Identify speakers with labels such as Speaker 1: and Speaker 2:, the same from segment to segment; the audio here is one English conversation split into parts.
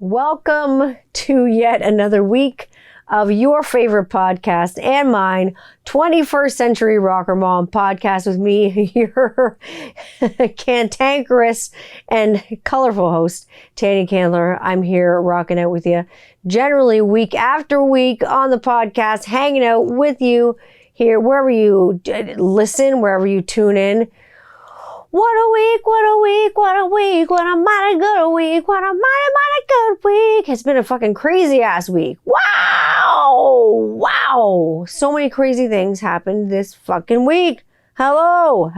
Speaker 1: Welcome to yet another week of your favorite podcast and mine, 21st Century Rocker Mom podcast with me, your cantankerous and colorful host, Tanny Candler. I'm here rocking out with you generally week after week on the podcast, hanging out with you here, wherever you listen, wherever you tune in. What a week, what a week, what a week, what a mighty good week, what a mighty good week. It's been a fucking crazy ass week. Wow. So many crazy things happened this fucking week. Hello.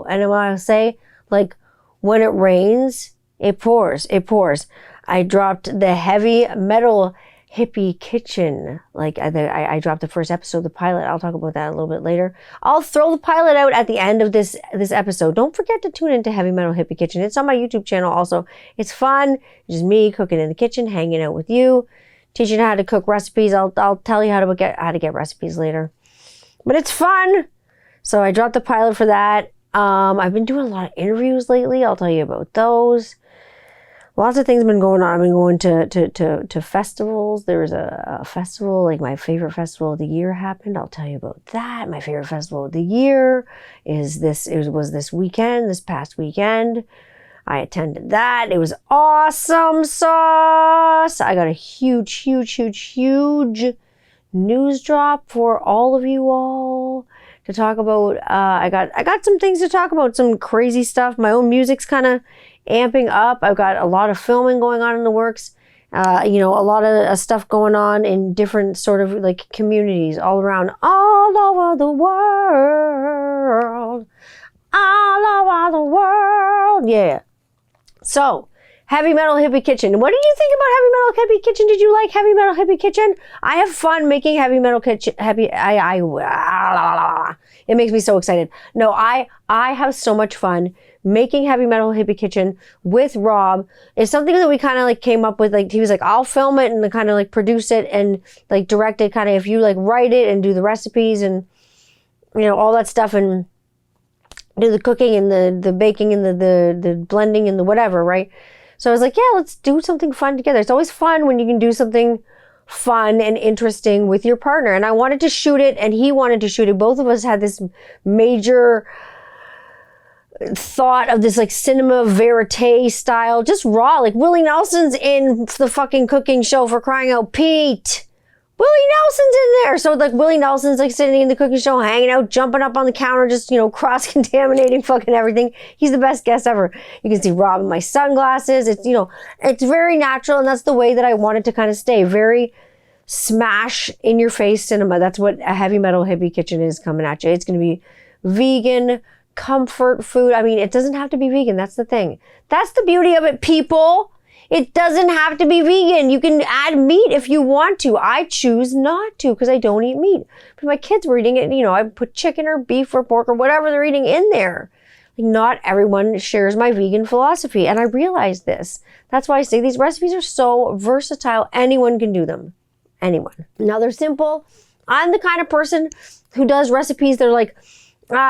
Speaker 1: And when I say, like, when it rains, it pours. I dropped the Heavy Metal Hippie Kitchen. Like, I dropped the first episode, the pilot. I'll talk about that a little bit later. I'll throw the pilot out at the end of this episode. Don't forget to tune into Heavy Metal Hippie Kitchen. It's on my YouTube channel also. It's fun. It's just me cooking in the kitchen, hanging out with you, teaching how to cook recipes. I'll tell you how to get recipes later. But it's fun. So I dropped the pilot for that. I've been doing a lot of interviews lately. I'll tell you about those. Lots of things have been going on. I've been going to festivals. There was a festival, like my favorite festival of the year happened. I'll tell you about that. My favorite festival of the year was this weekend, this past weekend. I attended that. It was awesome sauce. I got a huge news drop for all of you all to talk about. I got some things to talk about, some crazy stuff. My own music's kind of amping up. I've got a lot of filming going on in the works. A lot of stuff going on in different sort of like communities all around, all over the world. Yeah. So, Heavy Metal Hippie Kitchen. What did you think about Heavy Metal Hippie Kitchen? Did you like Heavy Metal Hippie Kitchen? I have fun making Heavy Metal Kitchen. It makes me so excited. No, I have so much fun making Heavy Metal Hippie Kitchen with Rob. It's something that we kind of like came up with. Like, he was like, I'll film it and kind of like produce it and like direct it, kind of, if you like write it and do the recipes and all that stuff and do the cooking and the baking and the blending and the whatever, right? So I was like, yeah, let's do something fun together. It's always fun when you can do something fun and interesting with your partner. And I wanted to shoot it and he wanted to shoot it. Both of us had this major thought of this like cinema verite style, just raw, like Willie Nelson's in the fucking cooking show, for crying out Pete. Willie Nelson's in there. So like Willie Nelson's like sitting in the cooking show, hanging out, jumping up on the counter, just, cross-contaminating fucking everything. He's the best guest ever. You can see Rob in my sunglasses. It's, it's very natural. And that's the way that I wanted to kind of stay. Very smash in your face cinema. That's what a Heavy Metal Hippie Kitchen is coming at you. It's going to be vegan, comfort food. I mean, it doesn't have to be vegan. That's the thing. That's the beauty of it, people. It doesn't have to be vegan. You can add meat if you want to. I choose not to because I don't eat meat. But my kids were eating it. I put chicken or beef or pork or whatever they're eating in there. Like, not everyone shares my vegan philosophy. And I realize this. That's why I say these recipes are so versatile. Anyone can do them. Anyone. Now, they're simple. I'm the kind of person who does recipes. They're like,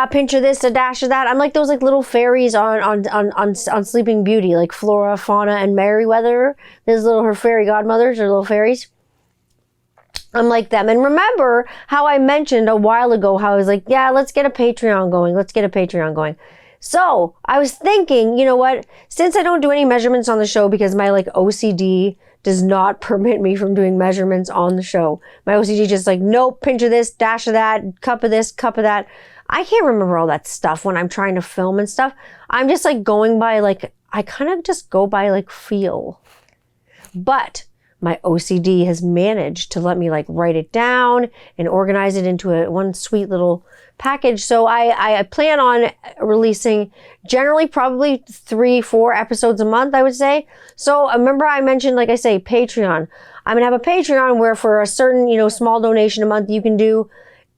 Speaker 1: pinch of this, a dash of that. I'm like those like little fairies on Sleeping Beauty, like Flora, Fauna, and Merryweather. There's her fairy godmothers or little fairies. I'm like them. And remember how I mentioned a while ago how I was like, yeah, let's get a Patreon going. So I was thinking, you know what? Since I don't do any measurements on the show because my like OCD does not permit me from doing measurements on the show. My OCD just like, nope, pinch of this, dash of that, cup of this, cup of that. I can't remember all that stuff when I'm trying to film and stuff. I'm just like going by like, I kind of just go by like feel. But my OCD has managed to let me like write it down and organize it into one sweet little package. So I plan on releasing generally probably 3-4 episodes a month, I would say. So remember I mentioned, like I say, Patreon. I'm going to have a Patreon where for a certain, small donation a month, you can do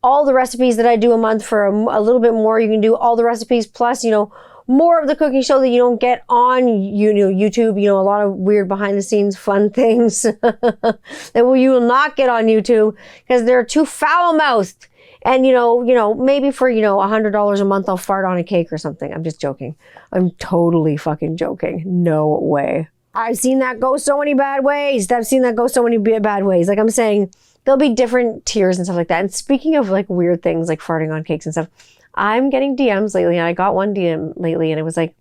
Speaker 1: all the recipes that I do a month. For a little bit more, you can do all the recipes plus, more of the cooking show that you don't get on YouTube. A lot of weird behind the scenes fun things that you will not get on YouTube because they're too foul mouthed. And, maybe for, $100 a month, I'll fart on a cake or something. I'm just joking. I'm totally fucking joking. No way. I've seen that go so many bad ways. I've seen that go so many bad ways. Like I'm saying, there'll be different tiers and stuff like that. And speaking of like weird things like farting on cakes and stuff, I'm getting DMs lately, and I got one DM lately, and it was like,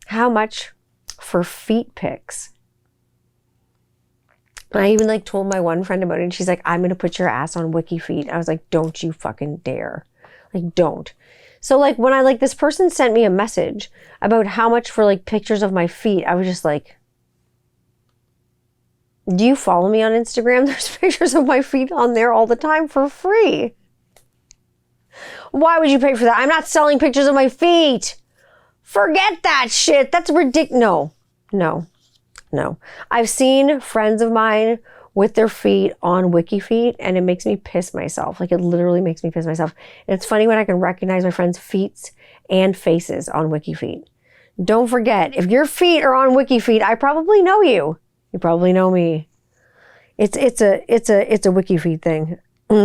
Speaker 1: how much for feet pics? And I even like told my one friend about it, and she's like, I'm gonna put your ass on Wiki Feet. I was like, don't you fucking dare. Like, don't. So like when I like this person sent me a message about how much for like pictures of my feet, I was just like, do you follow me on Instagram? There's pictures of my feet on there all the time for free. Why would you pay for that? I'm not selling pictures of my feet. Forget that shit. That's ridiculous. No. I've seen friends of mine with their feet on Wiki Feet, and it makes me piss myself. Like, it literally makes me piss myself. And it's funny when I can recognize my friends' feet and faces on Wiki Feet. Don't forget, if your feet are on Wiki Feet, I probably know you. You probably know me. It's a Wiki Feet thing.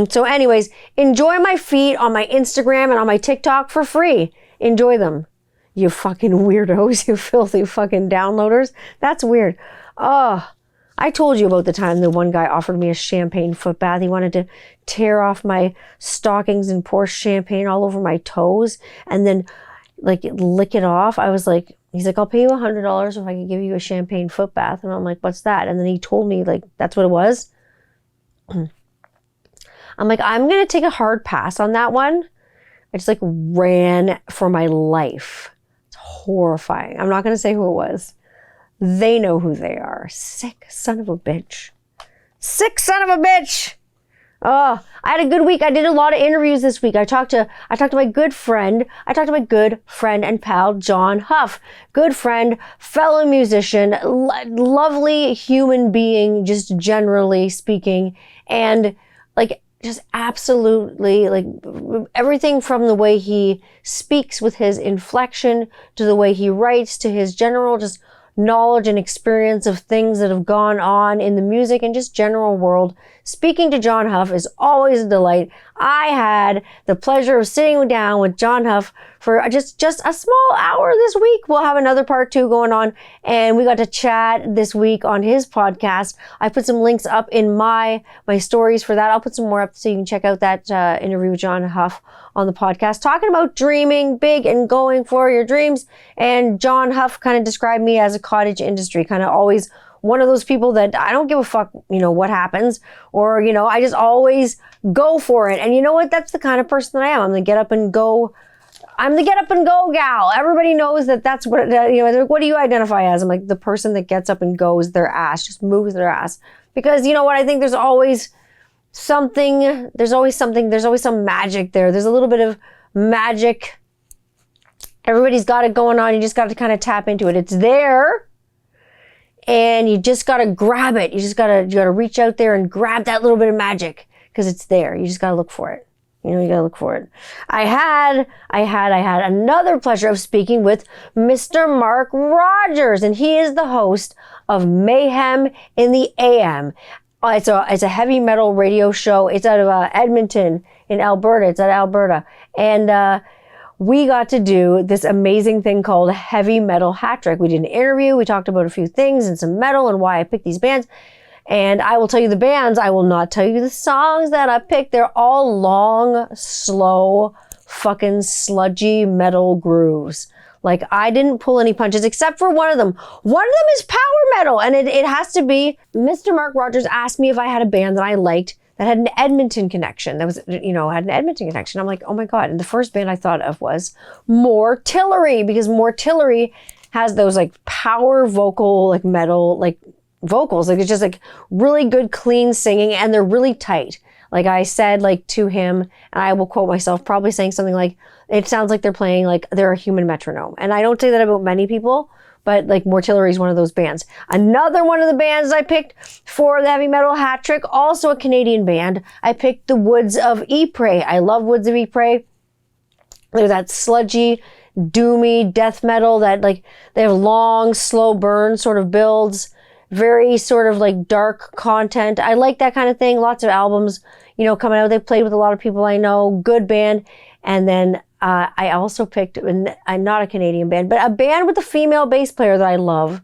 Speaker 1: So anyways, enjoy my feet on my Instagram and on my TikTok for free. Enjoy them. You fucking weirdos, you filthy fucking downloaders. That's weird. Oh, I told you about the time the one guy offered me a champagne foot bath. He wanted to tear off my stockings and pour champagne all over my toes and then like lick it off. I was like, he's like, I'll pay you $100 if I can give you a champagne foot bath. And I'm like, what's that? And then he told me like, that's what it was. I'm like, I'm going to take a hard pass on that one. I just like ran for my life. It's horrifying. I'm not going to say who it was. They know who they are. Sick son of a bitch. Sick son of a bitch. Oh, I had a good week. I did a lot of interviews this week. I talked to my good friend. I talked to my good friend and pal, John Huff. Good friend, fellow musician, lovely human being, just generally speaking. And like, just absolutely like everything from the way he speaks with his inflection to the way he writes to his general just knowledge and experience of things that have gone on in the music and just general world. Speaking to John Huff is always a delight. I had the pleasure of sitting down with John Huff for just a small hour this week. We'll have another part 2 going on, and we got to chat this week on his podcast. I put some links up in my stories for that. I'll put some more up so you can check out that interview with John Huff on the podcast, talking about dreaming big and going for your dreams. And John Huff kind of described me as a cottage industry, kind of always one of those people that I don't give a fuck, what happens, or, I just always go for it. And you know what? That's the kind of person that I am. I'm the get up and go. I'm the get up and go gal. Everybody knows that's what, what do you identify as? I'm like the person that gets up and goes their ass, just moves their ass. Because you know what? I think there's always something, there's always some magic there. There's a little bit of magic. Everybody's got it going on. You just got to kind of tap into it. It's there. And you just got to grab it. You got to reach out there and grab that little bit of magic because it's there. You just got to look for it. You got to look for it. I had another pleasure of speaking with Mr. Mark Rogers, and he is the host of Mayhem in the AM. It's a heavy metal radio show. It's out of Edmonton in Alberta. It's out of Alberta. And, we got to do this amazing thing called Heavy Metal Hat Trick. We did an interview. We talked about a few things and some metal and why I picked these bands. And I will tell you the bands. I will not tell you the songs that I picked. They're all long, slow, fucking sludgy metal grooves. Like, I didn't pull any punches except for one of them. One of them is power metal. And it has to be. Mr. Mark Rogers asked me if I had a band that I liked that had an Edmonton connection. That was, had an Edmonton connection. I'm like, oh my God. And the first band I thought of was Mortillery, because Mortillery has those like power vocal, like metal, like vocals. Like it's just like really good, clean singing, and they're really tight. Like I said, like to him, and I will quote myself, probably saying something like, it sounds like they're playing like they're a human metronome. And I don't say that about many people, but like Mortillery is one of those bands. Another one of the bands I picked for the Heavy Metal Hat Trick, also a Canadian band. I picked the Woods of Ypres. I love Woods of Ypres. They're that sludgy, doomy death metal that like, they have long, slow burn sort of builds, very sort of like dark content. I like that kind of thing. Lots of albums, coming out. They played with a lot of people I know. Good band. And then I also picked, not a Canadian band, but a band with a female bass player that I love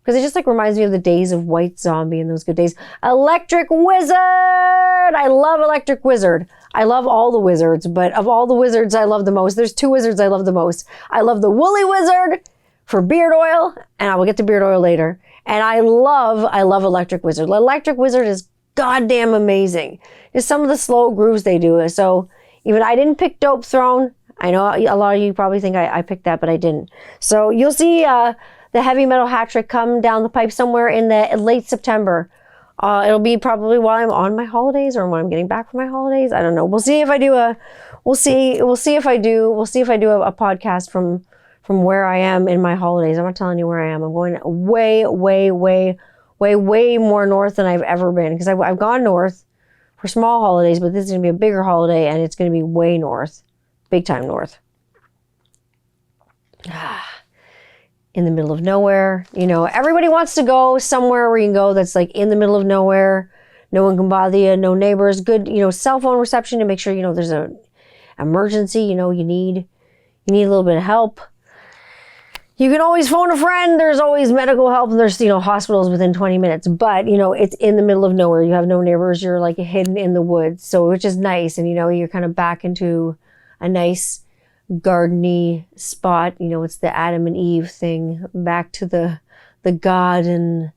Speaker 1: because it just like reminds me of the days of White Zombie and those good days. Electric Wizard! I love Electric Wizard. I love all the wizards, but of all the wizards I love the most, there's 2 wizards I love the most. I love the Woolly Wizard for beard oil, and I will get to beard oil later. And I love Electric Wizard. Electric Wizard is goddamn amazing. Just some of the slow grooves they do. So even I didn't pick Dope Throne. I know a lot of you probably think I picked that, but I didn't. So you'll see the Heavy Metal Hat Trick come down the pipe somewhere in the late September. It'll be probably while I'm on my holidays or when I'm getting back from my holidays. I don't know. We'll see if I do a podcast from where I am in my holidays. I'm not telling you where I am. I'm going way more north than I've ever been, because I've gone north for small holidays, but this is going to be a bigger holiday, and it's going to be way north, big time north. In the middle of nowhere. Everybody wants to go somewhere where you can go that's like in the middle of nowhere. No one can bother you, no neighbors, good, cell phone reception to make sure, there's an emergency, you need a little bit of help. You can always phone a friend. There's always medical help, and there's, hospitals within 20 minutes, but, it's in the middle of nowhere. You have no neighbors. You're like hidden in the woods. So, which is nice. And, you're kind of back into a nice gardeny spot. It's the Adam and Eve thing, back to the God, and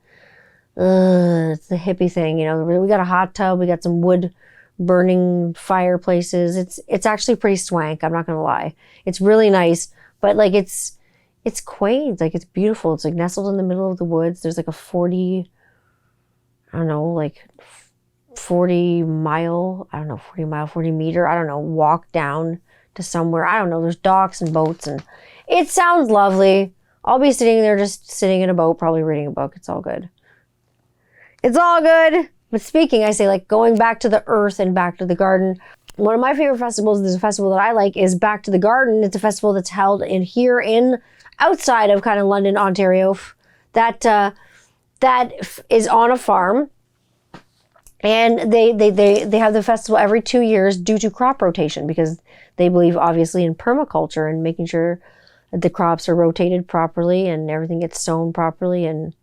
Speaker 1: it's the hippie thing. We got a hot tub. We got some wood burning fireplaces. It's actually pretty swank. I'm not going to lie. It's really nice, but like it's quaint, like it's beautiful. It's like nestled in the middle of the woods. There's like a 40 meter, walk down to somewhere. I don't know. There's docks and boats, and it sounds lovely. I'll be sitting there, just sitting in a boat, probably reading a book. It's all good. It's all good. But speaking, I say, like, going back to the earth and back to the garden. One of my favorite festivals, there's a festival that I like, is Back to the Garden. It's a festival that's held outside of kind of London, Ontario, that is on a farm. And they have the festival every 2 years due to crop rotation, because they believe obviously in permaculture and making sure that the crops are rotated properly and everything gets sown properly, and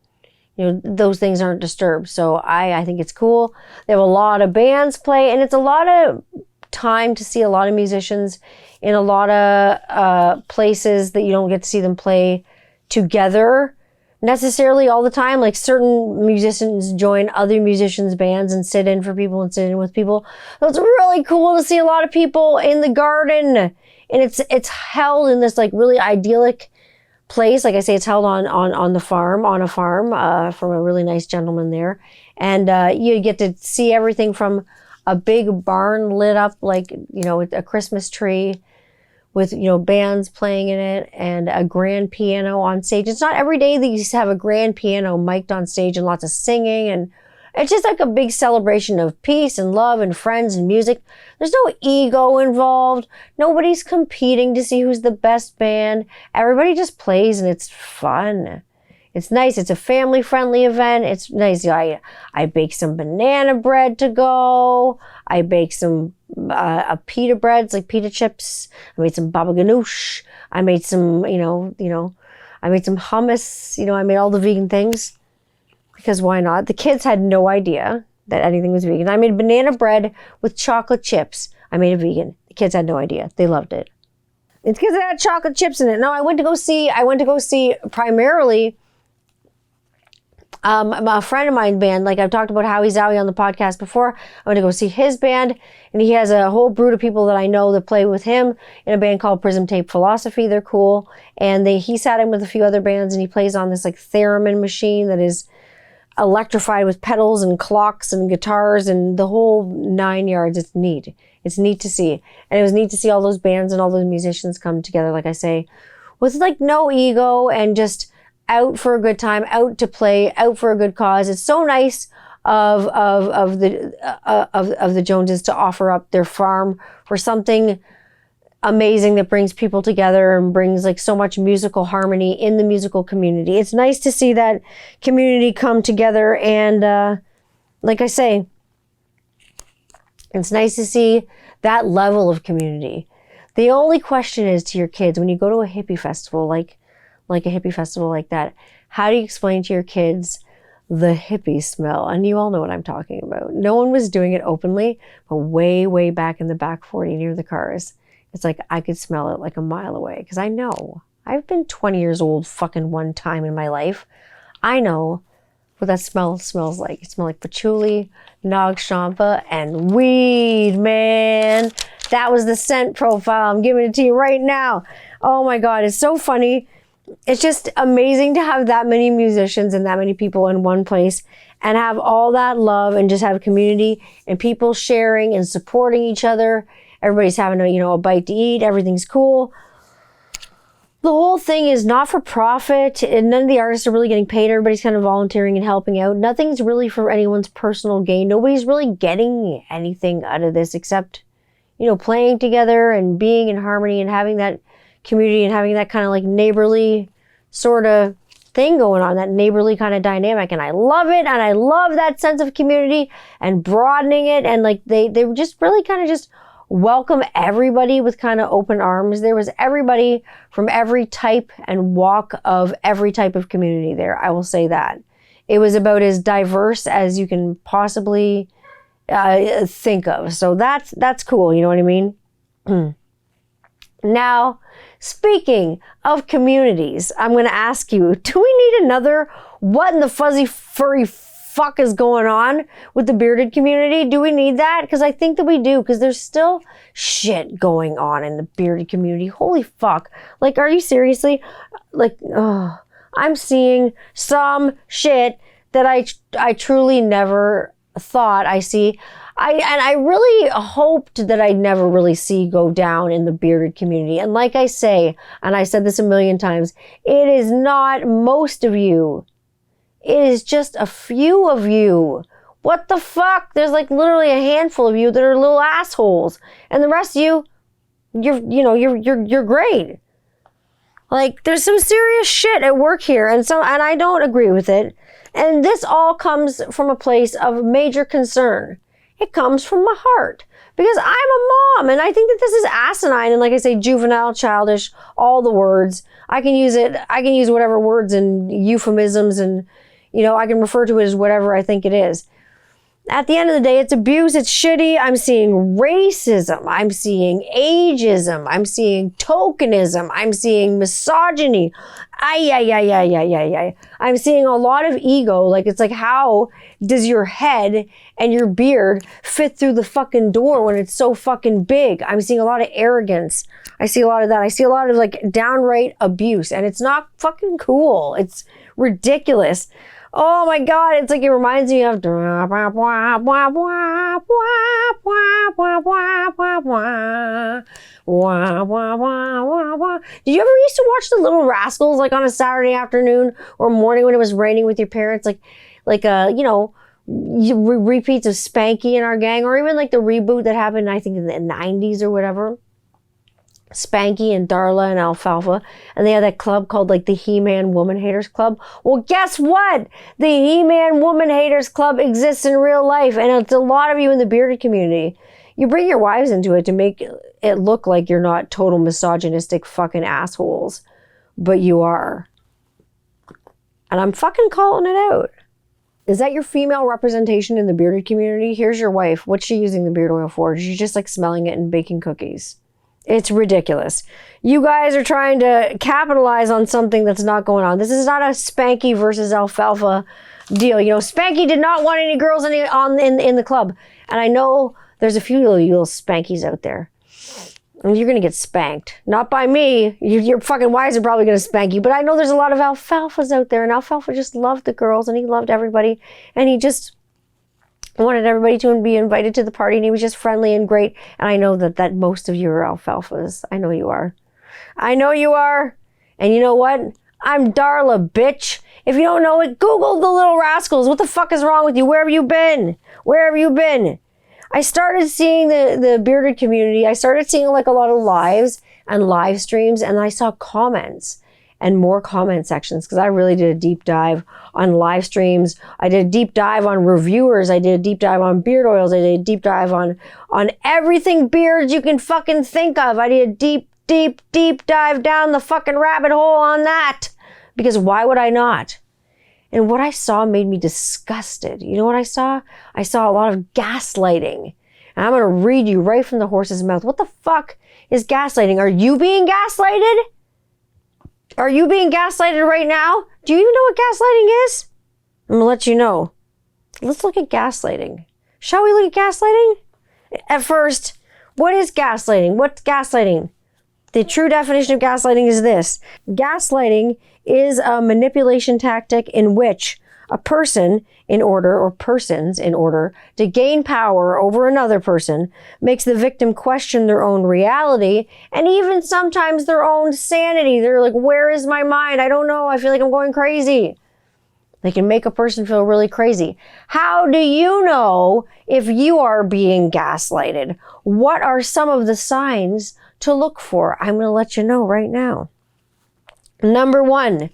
Speaker 1: those things aren't disturbed. So I think it's cool. They have a lot of bands play, and it's a lot of time to see a lot of musicians in a lot of places that you don't get to see them play together necessarily all the time. Like certain musicians join other musicians' bands and sit in for people and sit in with people. So it's really cool to see a lot of people in the garden, and it's held in this like really idyllic place. Like I say, it's held on a farm from a really nice gentleman there, and you get to see everything from a big barn lit up like a Christmas tree, with bands playing in it, and a grand piano on stage. It's not every day that you have a grand piano mic'd on stage and lots of singing, and it's just like a big celebration of peace and love and friends and music. There's no ego involved. Nobody's competing to see who's the best band. Everybody just plays, and it's fun. It's nice. It's a family-friendly event. It's nice. I bake some banana bread to go. I bake some pita breads, like pita chips. I made some baba ganoush. I made some, I made some hummus. I made all the vegan things, because why not? The kids had no idea that anything was vegan. I made banana bread with chocolate chips. I made it vegan. The kids had no idea. They loved it. It's because it had chocolate chips in it. No, I went to go see primarily a friend of mine's band. Like I've talked about Howie Zowie on the podcast before. I went to go see his band, and he has a whole brood of people that I know that play with him in a band called Prism Tape Philosophy. They're cool. And he sat in with a few other bands, and he plays on this like theremin machine that is electrified with pedals and clocks and guitars and the whole 9 yards. It's neat. It's neat to see. And it was neat to see all those bands and all those musicians come together, like I say, with like no ego and just out for a good time, out to play, out for a good cause. It's so nice of the Joneses to offer up their farm for something amazing that brings people together and brings like so much musical harmony in the musical community. It's nice to see that community come together, and like I say, it's nice to see that level of community. The only question is to your kids, when you go to a hippie festival like a hippie festival like that, how do you explain to your kids the hippie smell? And you all know what I'm talking about. No one was doing it openly, but way, way back in the back 40 near the cars. It's like I could smell it like a mile away because I know. I've been 20 years old fucking one time in my life. I know what that smell smells like. It smells like patchouli, Nag Champa, and weed, man. That was the scent profile. I'm giving it to you right now. Oh my God, it's so funny. It's just amazing to have that many musicians and that many people in one place and have all that love and just have community and people sharing and supporting each other. Everybody's having a bite to eat. Everything's cool. The whole thing is not for profit, and none of the artists are really getting paid. Everybody's kind of volunteering and helping out. Nothing's really for anyone's personal gain. Nobody's really getting anything out of this except, playing together and being in harmony and having that community and having that kind of like neighborly sort of thing going on, that neighborly kind of dynamic. And I love it. And I love that sense of community and broadening it. And like they just really kind of just welcome everybody with kind of open arms. There was everybody from every type and walk of every type of community there. I will say that. It was about as diverse as you can possibly think of. So that's cool. You know what I mean? Now, speaking of communities, I'm going to ask you, do we need another what in the fuzzy furry fuck is going on with the bearded community? Do we need that? Because I think that we do, because there's still shit going on in the bearded community. Holy fuck. Like, are you seriously? Like, I'm seeing some shit that I truly never thought I see. I really hoped that I'd never really see go down in the bearded community. And like I say, and I said this a million times, it is not most of you. It is just a few of you. What the fuck? There's like literally a handful of you that are little assholes. And the rest of you, you're great. Like, there's some serious shit at work here. And I don't agree with it. And this all comes from a place of major concern. It comes from my heart. Because I'm a mom, and I think that this is asinine, and like I say, juvenile, childish, all the words. I can use whatever words and euphemisms, and I can refer to it as whatever I think it is. At the end of the day, it's abuse, it's shitty. I'm seeing racism, I'm seeing ageism, I'm seeing tokenism, I'm seeing misogyny. I'm seeing a lot of ego. Like, it's like, how does your head and your beard fit through the fucking door when it's so fucking big? I'm seeing a lot of arrogance. I see a lot of that. I see a lot of like downright abuse, and it's not fucking cool. It's ridiculous. Oh my God, it's like, it reminds me of, did you ever used to watch the Little Rascals like on a Saturday afternoon or morning when it was raining with your parents, repeats of Spanky and Our Gang, or even like the reboot that happened, I think, in the 90s or whatever. Spanky and Darla and Alfalfa, and they had that club called like the He-Man Woman Haters Club. Well, guess what? The He-Man Woman Haters Club exists in real life, and it's a lot of you in the bearded community. You bring your wives into it to make it look like you're not total misogynistic fucking assholes, but you are. And I'm fucking calling it out. Is that your female representation in the bearded community? Here's your wife. What's she using the beard oil for? She's just like smelling it and baking cookies. It's ridiculous. You guys are trying to capitalize on something that's not going on. This is not a Spanky versus Alfalfa deal. Spanky did not want any girls in the club. And I know there's a few little Spankies out there. And you're going to get spanked. Not by me. Your fucking wives are probably going to spank you. But I know there's a lot of Alfalfas out there. And Alfalfa just loved the girls. And he loved everybody. And he just wanted everybody to be invited to the party, and he was just friendly and great. And I know that most of you are Alfalfas. I know you are. I know you are. And you know what? I'm Darla, bitch. If you don't know it, Google the Little Rascals. What the fuck is wrong with you? Where have you been? Where have you been? I started seeing the bearded community. I started seeing like a lot of lives and live streams, and I saw comments and more comment sections, because I really did a deep dive on live streams. I did a deep dive on reviewers. I did a deep dive on beard oils. I did a deep dive on everything beards you can fucking think of. I did a deep dive down the fucking rabbit hole on that. because why would I not? And what I saw made me disgusted. You know what I saw? I saw a lot of gaslighting. And I'm going to read you right from the horse's mouth. What the fuck is gaslighting? Are you being gaslighted? Are you being gaslighted right now? Do you even know what gaslighting is? I'm going to let you know. Let's look at gaslighting. Shall we look at gaslighting? At first, what is gaslighting? What's gaslighting? The true definition of gaslighting is this. Gaslighting is a manipulation tactic in which a person or persons in order to gain power over another person makes the victim question their own reality and even sometimes their own sanity. They're like, where is my mind? I don't know. I feel like I'm going crazy. They can make a person feel really crazy. How do you know if you are being gaslighted? What are some of the signs to look for? I'm going to let you know right now. Number one,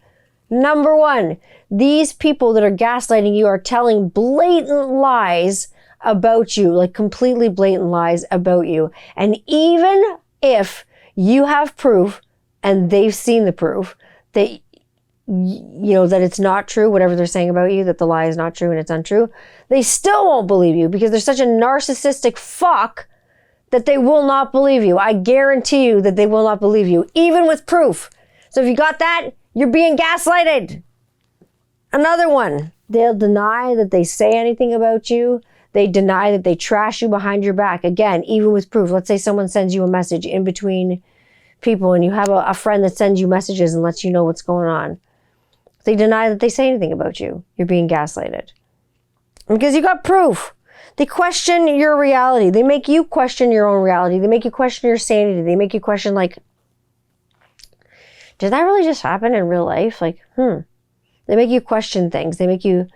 Speaker 1: these people that are gaslighting you are telling blatant lies about you, like completely blatant lies about you. And even if you have proof and they've seen the proof that that it's not true, whatever they're saying about you, that the lie is not true and it's untrue, they still won't believe you because they're such a narcissistic fuck that they will not believe you. I guarantee you that they will not believe you, even with proof. So if you got that, you're being gaslighted. Another one, they'll deny that they say anything about you. They deny that they trash you behind your back. Again, even with proof. Let's say someone sends you a message in between people and you have a friend that sends you messages and lets you know what's going on. They deny that they say anything about you. You're being gaslighted. Because you got proof. They question your reality. They make you question your own reality. They make you question your sanity. They make you question, like, did that really just happen in real life? Like, They make you question things. They make you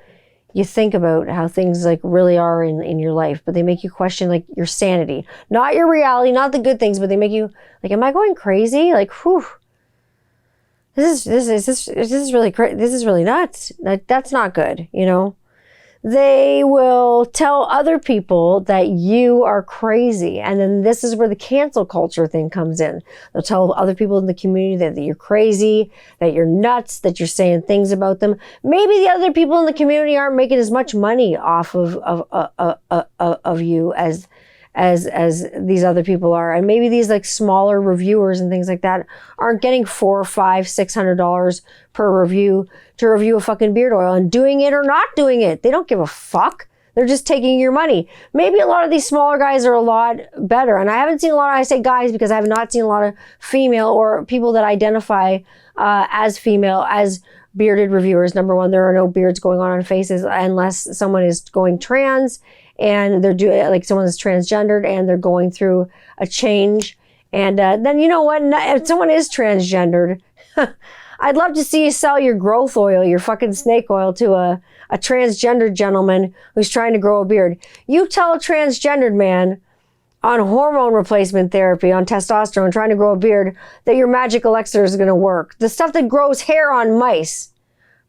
Speaker 1: think about how things like really are in your life, but they make you question like your sanity, not your reality, not the good things, but they make you like, am I going crazy? Like, whew. This is really nuts. That's not good, you know? They will tell other people that you are crazy. And then this is where the cancel culture thing comes in. They'll tell other people in the community that you're crazy, that you're nuts, that you're saying things about them. Maybe the other people in the community aren't making as much money off of you as these other people are. And maybe these like smaller reviewers and things like that aren't getting $400, $500, $600 per review to review a fucking beard oil and doing it or not doing it. They don't give a fuck. They're just taking your money. Maybe a lot of these smaller guys are a lot better. And I haven't seen a lot of, I say guys because I have not seen a lot of female or people that identify as female as bearded reviewers. Number one, there are no beards going on faces unless someone is going trans and they're doing like someone is transgendered and they're going through a change. And then you know what? If someone is transgendered, I'd love to see you sell your growth oil, your fucking snake oil to a transgendered gentleman who's trying to grow a beard. You tell a transgendered man on hormone replacement therapy, on testosterone, trying to grow a beard, that your magic elixir is going to work. The stuff that grows hair on mice.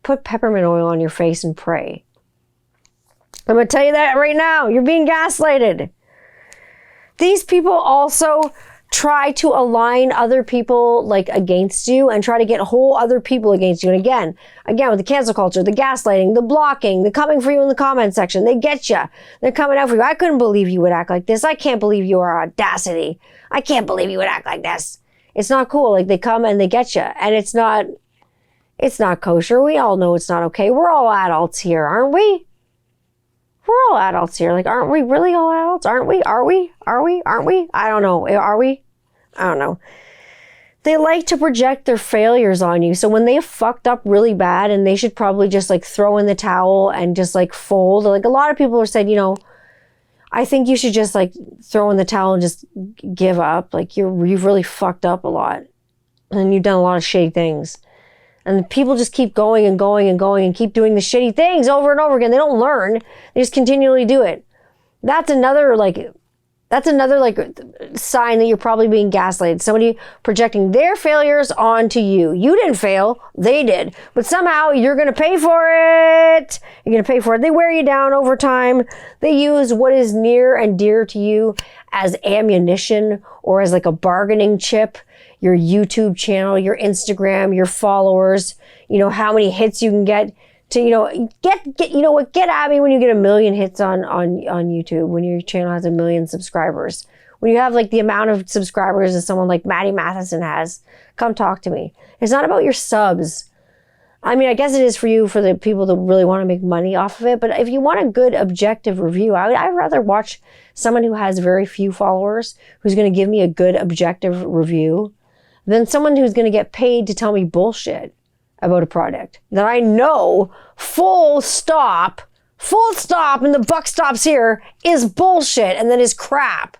Speaker 1: Put peppermint oil on your face and pray. I'm going to tell you that right now. You're being gaslighted. These people also try to align other people like against you and try to get whole other people against you. And again, with the cancel culture, the gaslighting, the blocking, the coming for you in the comment section, they get you. They're coming out for you. I couldn't believe you would act like this. I can't believe your audacity. I can't believe you would act like this. It's not cool. Like they come and they get you. And it's not kosher. We all know it's not okay. We're all adults here, aren't we? We're all adults here. Like, aren't we really all adults? Aren't we? Are we? Aren't we? I don't know. Are we? I don't know. They like to project their failures on you. So when they fucked up really bad and they should probably just like throw in the towel and just like fold. Like a lot of people are saying, I think you should just like throw in the towel and just give up. Like you've really fucked up a lot and you've done a lot of shitty things. And people just keep going and going and going and keep doing the shitty things over and over again. They don't learn. They just continually do it. That's another sign that you're probably being gaslighted. Somebody projecting their failures onto you. You didn't fail. They did. But somehow you're going to pay for it. You're going to pay for it. They wear you down over time. They use what is near and dear to you as ammunition or as like a bargaining chip. your YouTube channel, your Instagram, your followers, you know, how many hits you can get to, you know, get at me when you get 1 million hits on YouTube, when your channel has 1 million subscribers. When you have like the amount of subscribers that someone like Maddie Matheson has, come talk to me. It's not about your subs. I mean, I guess it is for you, for the people that really want to make money off of it. But if you want a good objective review, I'd rather watch someone who has very few followers, who's going to give me a good objective review, than someone who's going to get paid to tell me bullshit about a product that I know, full stop, and the buck stops here, is bullshit and that is crap.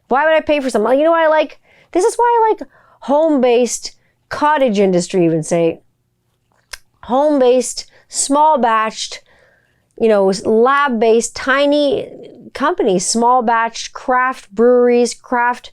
Speaker 1: Why would I pay for something? You know what I like? This is why I like home-based, cottage industry, even say. Home-based, small-batched, you know, lab-based, tiny companies, small-batched craft breweries, craft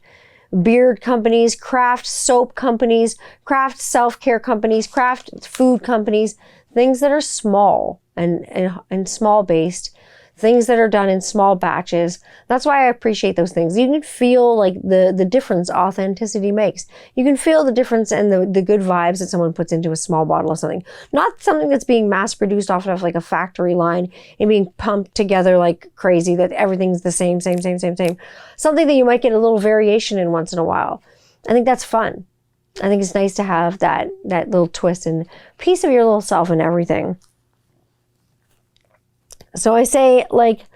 Speaker 1: beard companies, craft soap companies, craft self-care companies, craft food companies, things that are small and small-based, things that are done in small batches. That's why I appreciate those things. You can feel like the difference authenticity makes. You can feel the difference and the good vibes that someone puts into a small bottle of something. Not something that's being mass produced off of like a factory line and being pumped together like crazy, that everything's the same. Something that you might get a little variation in once in a while. I think that's fun. I think it's nice to have that little twist and piece of your little self in everything. So I say, like,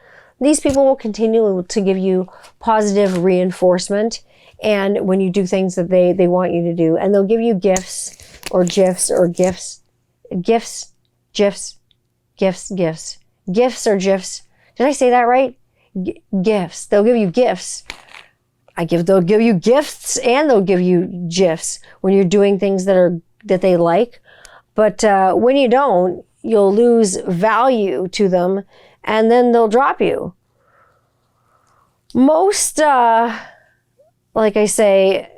Speaker 1: these people will continue to give you positive reinforcement, and when you do things that they want you to do, and they'll give you gifts or GIFs or gifts or GIFs. Did I say that right? Gifts. They'll give you gifts. They'll give you gifts and they'll give you GIFs when you're doing things that they like. But when you don't, you'll lose value to them, and then they'll drop you. Most, like I say,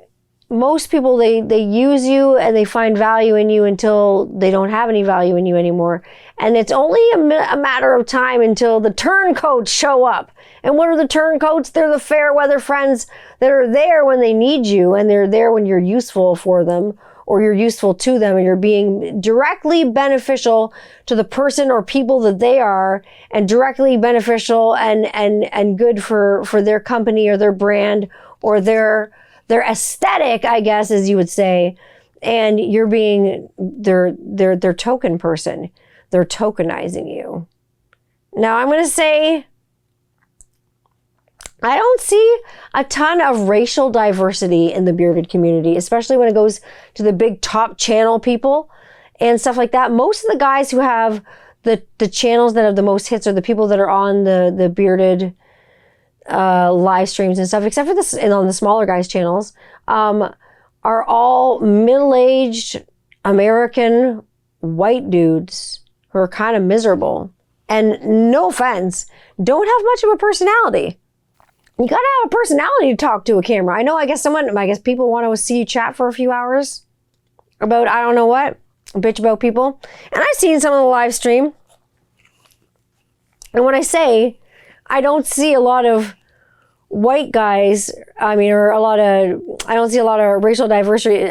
Speaker 1: most people, they use you and they find value in you until they don't have any value in you anymore. And it's only a matter of time until the turncoats show up. And what are the turncoats? They're the fair weather friends that are there when they need you, and they're there when you're useful for them, or you're useful to them, and you're being directly beneficial to the person or people that they are, and directly beneficial and good for their company or their brand or their aesthetic, I guess, as you would say. And you're being their token person. They're tokenizing you. Now, I'm going to say, I don't see a ton of racial diversity in the bearded community, especially when it goes to the big top channel people and stuff like that. Most of the guys who have the channels that have the most hits are the people that are on the bearded live streams and stuff, except for this, and on the smaller guys' channels, are all middle-aged American white dudes who are kind of miserable. And no offense, don't have much of a personality. You gotta have a personality to talk to a camera. I guess people want to see you chat for a few hours about, I don't know what, bitch about people. And I've seen some of the live stream. And when I say, I don't see a lot of white guys, I don't see a lot of racial diversity,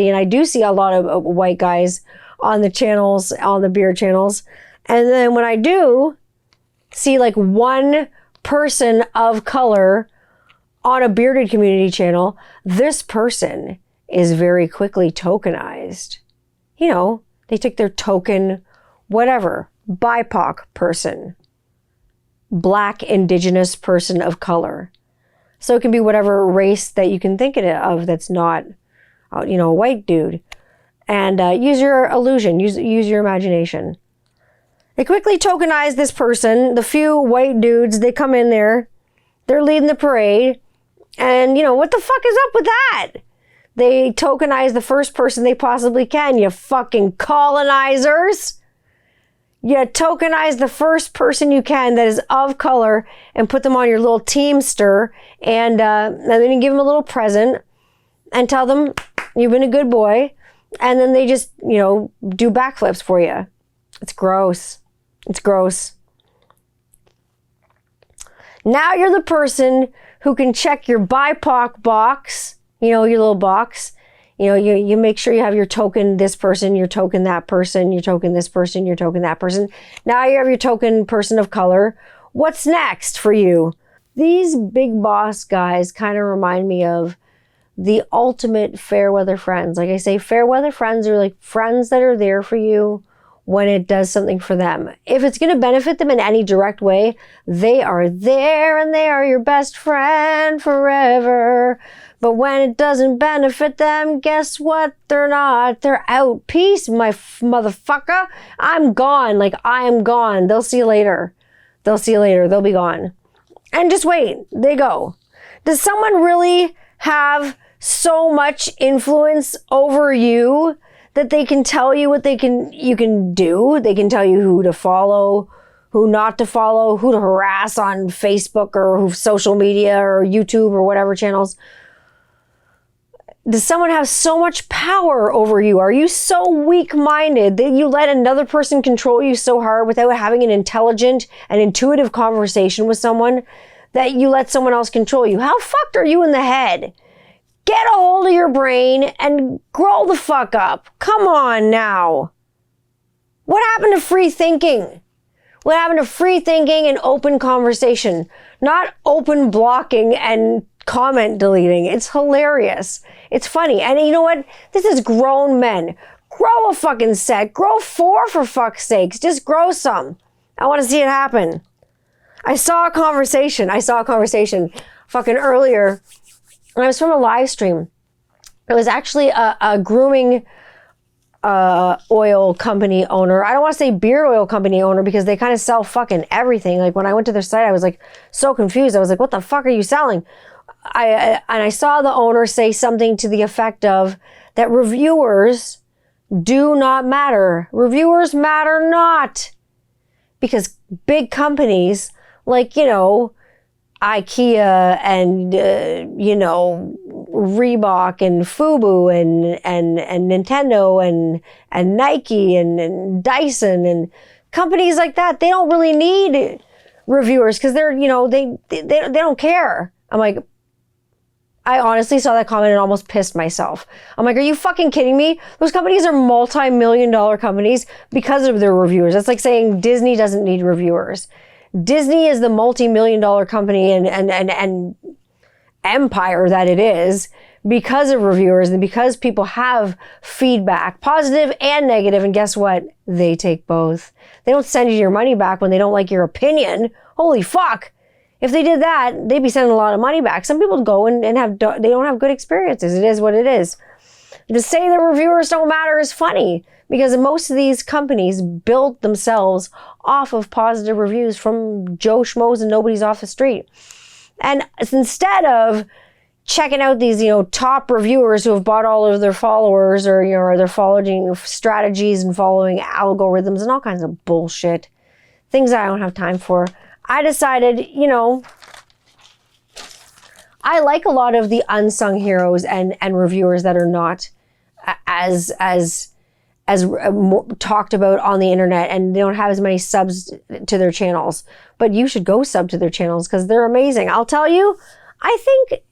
Speaker 1: and I do see a lot of white guys on the channels, on the beard channels. And then when I do see like one person of color on a bearded community channel, this person is very quickly tokenized. You know, they take their token, whatever, BIPOC person, Black, Indigenous person of color. So it can be whatever race that you can think of that's not, a white dude. And use your illusion, use your imagination. They quickly tokenize this person. The few white dudes, they come in there, they're leading the parade, and what the fuck is up with that? They tokenize the first person they possibly can, you fucking colonizers. You tokenize the first person you can that is of color and put them on your little Teamster, and then you give them a little present and tell them you've been a good boy, and then they just, do backflips for you. It's gross. It's gross. Now you're the person who can check your BIPOC box You know, your little box. You know, you make sure you have your token this person, your token that person, your token this person, your token that person. Now you have your token person of color. What's next for you? These big boss guys kind of remind me of the ultimate fair weather friends. Like I say, fair weather friends are like friends that are there for you when it does something for them. If it's going to benefit them in any direct way, they are there and they are your best friend forever. But when it doesn't benefit them, guess what? They're not. They're out. Peace, my motherfucker. I'm gone. Like, I am gone. They'll see you later. They'll see you later. They'll be gone. And just wait. They go. Does someone really have so much influence over you that they can tell you what you can do? They can tell you who to follow, who not to follow, who to harass on Facebook or social media or YouTube or whatever channels. Does someone have so much power over you? Are you so weak-minded that you let another person control you so hard without having an intelligent and intuitive conversation with someone that you let someone else control you? How fucked are you in the head? Get a hold of your brain and grow the fuck up. Come on now. What happened to free thinking? What happened to free thinking and open conversation? Not open blocking and comment deleting. It's hilarious. It's funny. And you know what? This is grown men. Grow a fucking set. Grow 4 for fuck's sakes. Just grow some. I want to see it happen. I saw a conversation fucking earlier. And I was from a live stream. It was actually a grooming oil company owner. I don't want to say beard oil company owner because they kind of sell fucking everything. Like when I went to their site, I was like so confused. I was like, what the fuck are you selling? I saw the owner say something to the effect of that reviewers do not matter. Reviewers matter not. Because big companies like, you know, IKEA and, you know, Reebok and Fubu and Nintendo and Nike and Dyson and companies like that, they don't really need reviewers because they're, you know, they don't care. I'm like, I honestly saw that comment and almost pissed myself. I'm like, are you fucking kidding me? Those companies are multi-million-dollar companies because of their reviewers. That's like saying Disney doesn't need reviewers. Disney is the multi-million-dollar company and empire that it is because of reviewers and because people have feedback, positive and negative. And guess what? They take both. They don't send you your money back when they don't like your opinion. Holy fuck. If they did that, they'd be sending a lot of money back. Some people go and they don't have good experiences. It is what it is. To say that reviewers don't matter is funny because most of these companies built themselves off of positive reviews from Joe Schmoes and nobody's off the street. And instead of checking out these, you know, top reviewers who have bought all of their followers or, you know, or they're following strategies and following algorithms and all kinds of bullshit, things that I don't have time for, I decided, you know, I like a lot of the unsung heroes and reviewers that are not as talked about on the internet and they don't have as many subs to their channels. But you should go sub to their channels because they're amazing. I'll tell you, I think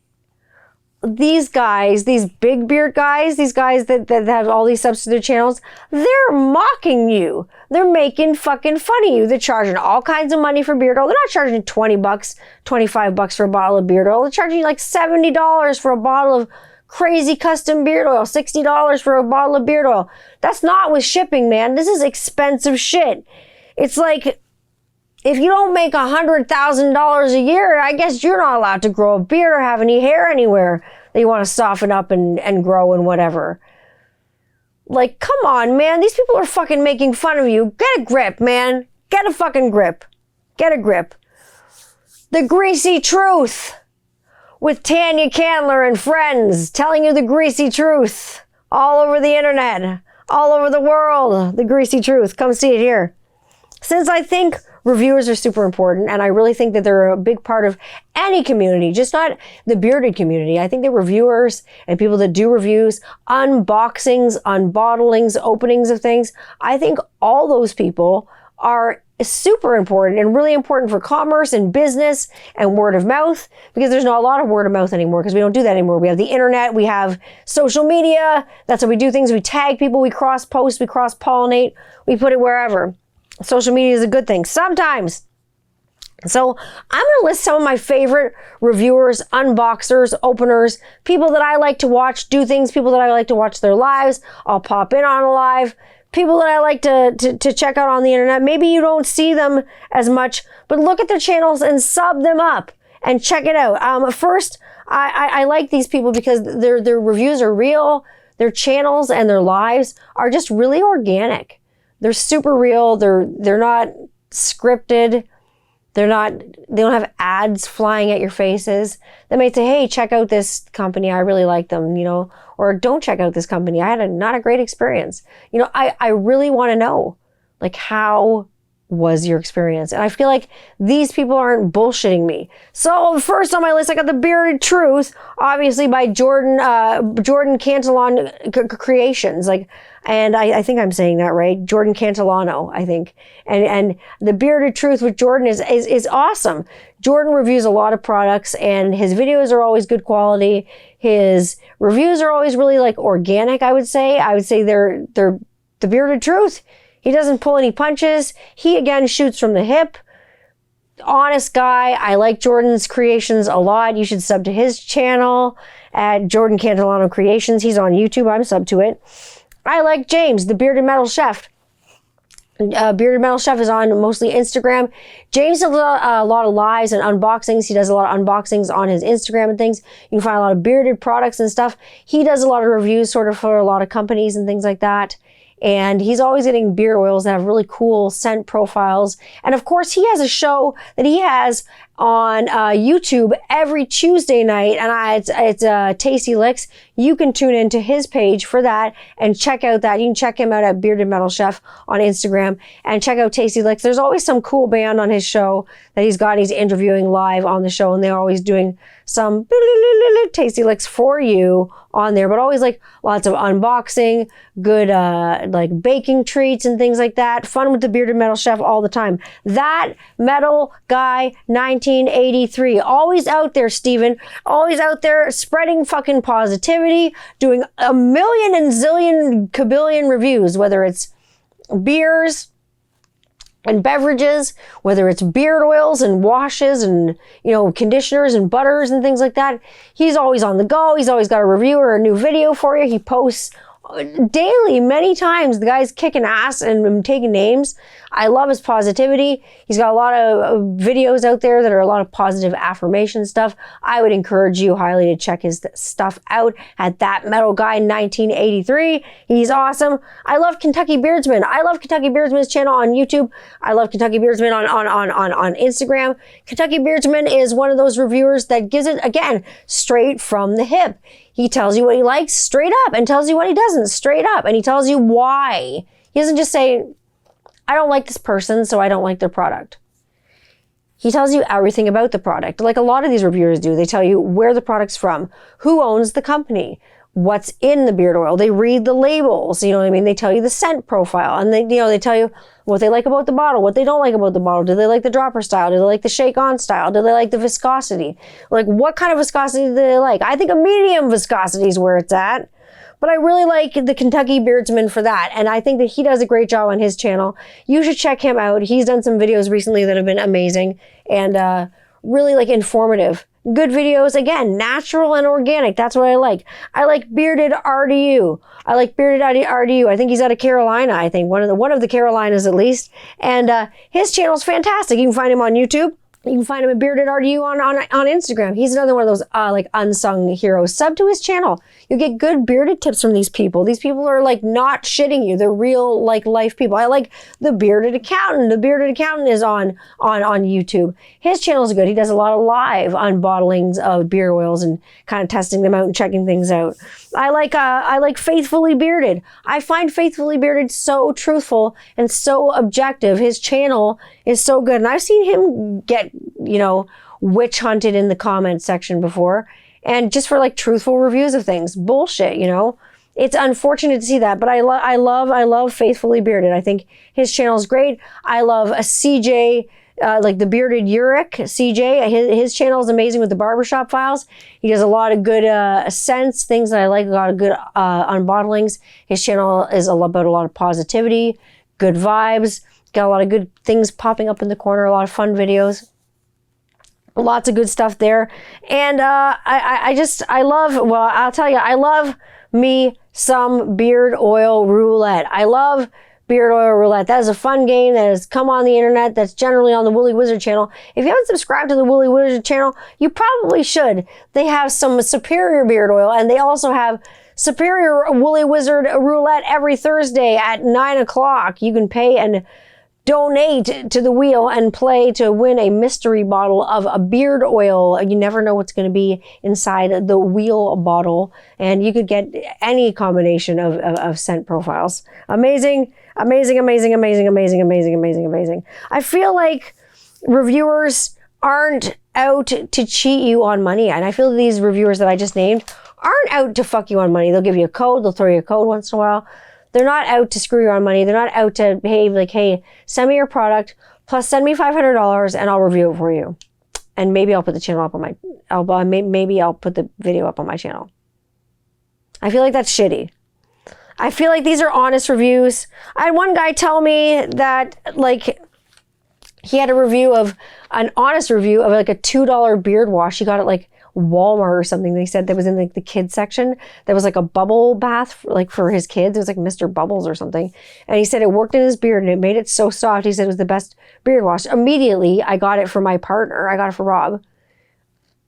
Speaker 1: these guys, these big beard guys, these guys that have all these subs to their channels, they're mocking you. They're making fucking fun of you. They're charging all kinds of money for beard oil. They're not charging $20, $25 for a bottle of beard oil. They're charging you like $70 for a bottle of crazy custom beard oil, $60 for a bottle of beard oil. That's not with shipping, man. This is expensive shit. It's like, if you don't make $100,000 a year, I guess you're not allowed to grow a beard or have any hair anywhere that you want to soften up and grow and whatever. Like, come on, man. These people are fucking making fun of you. Get a grip, man. Get a fucking grip. Get a grip. The Greasy Truth with Tanya Candler and friends telling you the greasy truth all over the internet, all over the world. The Greasy Truth. Come see it here. Since I think reviewers are super important, and I really think that they're a big part of any community, just not the bearded community. I think that reviewers and people that do reviews, unboxings, unbottlings, openings of things, I think all those people are super important and really important for commerce and business and word of mouth, because there's not a lot of word of mouth anymore because we don't do that anymore. We have the internet, we have social media. That's how we do things. We tag people, we cross post, we cross pollinate, we put it wherever. Social media is a good thing sometimes. So I'm going to list some of my favorite reviewers, unboxers, openers, people that I like to watch do things, people that I like to watch their lives. I'll pop in on a live. People that I like to check out on the internet. Maybe you don't see them as much, but look at their channels and sub them up and check it out. First, I like these people because their reviews are real. Their channels and their lives are just really organic. They're super real. They're not scripted. They don't have ads flying at your faces. They might say, hey, check out this company. I really like them, or don't check out this company. I had not a great experience. I really want to know, like, how was your experience? And I feel like these people aren't bullshitting me. So first on my list, I got The Bearded Truth, obviously by Jordan Cantillon Creations. And I think I'm saying that right. Jordan Cantillano, I think. And The Bearded Truth with Jordan is awesome. Jordan reviews a lot of products and his videos are always good quality. His reviews are always really organic, I would say. I would say they're The Bearded Truth. He doesn't pull any punches. He again shoots from the hip. Honest guy. I like Jordan's creations a lot. You should sub to his channel at Jordan Cantillano Creations. He's on YouTube. I'm sub to it. I like James, the Bearded Metal Chef. Bearded Metal Chef is on mostly Instagram. James does a lot of lives and unboxings. He does a lot of unboxings on his Instagram and things. You can find a lot of bearded products and stuff. He does a lot of reviews sort of for a lot of companies and things like that. And he's always getting beard oils that have really cool scent profiles. And of course, he has a show that he has on YouTube every Tuesday night, and it's Tasty Licks. You can tune into his page for that and check out that. You can check him out at Bearded Metal Chef on Instagram and check out Tasty Licks. There's always some cool band on his show that he's interviewing live on the show, and they're always doing some Tasty Licks for you on there, but always lots of unboxing, good baking treats and things like that. Fun with the Bearded Metal Chef all the time. That Metal Guy 1983. Always out there, Steven. Always out there spreading fucking positivity, doing a million and zillion kabillion reviews, whether it's beers and beverages, whether it's beard oils and washes and, conditioners and butters and things like that. He's always on the go. He's always got a review or a new video for you. He posts daily, many times. The guy's kicking ass and taking names. I love his positivity. He's got a lot of videos out there that are a lot of positive affirmation stuff. I would encourage you highly to check his stuff out at That Metal Guy 1983. He's awesome. I love Kentucky Beardsman. I love Kentucky Beardsman's channel on YouTube. I love Kentucky Beardsman on Instagram. Kentucky Beardsman is one of those reviewers that gives it, again, straight from the hip. He tells you what he likes straight up and tells you what he doesn't straight up. And he tells you why. He doesn't just say, I don't like this person, so I don't like their product. He tells you everything about the product. Like a lot of these reviewers do. They tell you where the product's from, who owns the company, what's in the beard oil. They read the labels, you know what I mean? They tell you the scent profile, and they tell you what they like about the bottle, what they don't like about the bottle. Do they like the dropper style? Do they like the shake-on style? Do they like the viscosity? Like, what kind of viscosity do they like? I think a medium viscosity is where it's at. But I really like the Kentucky Beardsman for that. And I think that he does a great job on his channel. You should check him out. He's done some videos recently that have been amazing and really informative. Good videos, again, natural and organic. That's what I like. I like Bearded RDU. I like Bearded RDU. I think he's out of Carolina. I think one of the Carolinas at least. And his channel's fantastic. You can find him on YouTube. You can find him at Bearded RDU on Instagram. He's another one of those unsung heroes. Sub to his channel. You get good bearded tips from these people. These people are not shitting you. They're real life people. I like the Bearded Accountant. The Bearded Accountant is on YouTube. His channel is good. He does a lot of live unbottlings of beard oils and kind of testing them out and checking things out. I like Faithfully Bearded. I find Faithfully Bearded so truthful and so objective. His channel is so good. And I've seen him get, witch hunted in the comment section before. And just for truthful reviews of things. Bullshit, It's unfortunate to see that, but I love Faithfully Bearded. I think his channel is great. I love a CJ, like the Bearded Uric, CJ. His channel is amazing with the barbershop files. He does a lot of good scents, things that I like, a lot of good unbottlings. His channel is about a lot of positivity, good vibes, got a lot of good things popping up in the corner, a lot of fun videos. Lots of good stuff there. And I love me some beard oil roulette. I love beard oil roulette. That is a fun game that has come on the internet, that's generally on the Woolly Wizard channel. If you haven't subscribed to the Woolly Wizard channel, you probably should. They have some superior beard oil, and they also have superior Woolly Wizard roulette every Thursday at 9 o'clock. You can pay and donate to the wheel and play to win a mystery bottle of a beard oil. You never know what's going to be inside the wheel bottle, and you could get any combination of scent profiles. Amazing, amazing, amazing, amazing, amazing, amazing, amazing, amazing. I feel like reviewers aren't out to cheat you on money, and I feel these reviewers that I just named aren't out to fuck you on money. They'll give you a code, they'll throw you a code once in a while. They're not out to screw you on money. They're not out to behave like, hey, send me your product, plus send me $500 and I'll review it for you. And maybe I'll put the channel up on my, maybe I'll put the video up on my channel. I feel like that's shitty. I feel like these are honest reviews. I had one guy tell me that, like, he had an honest review of like a $2 beard wash. He got it like Walmart or something. They said that was in like the kids section. There was like a bubble bath like for his kids. It was like Mr. Bubbles or something. And he said it worked in his beard and it made it so soft. He said it was the best beard wash. Immediately, I got it for my partner. I got it for Rob.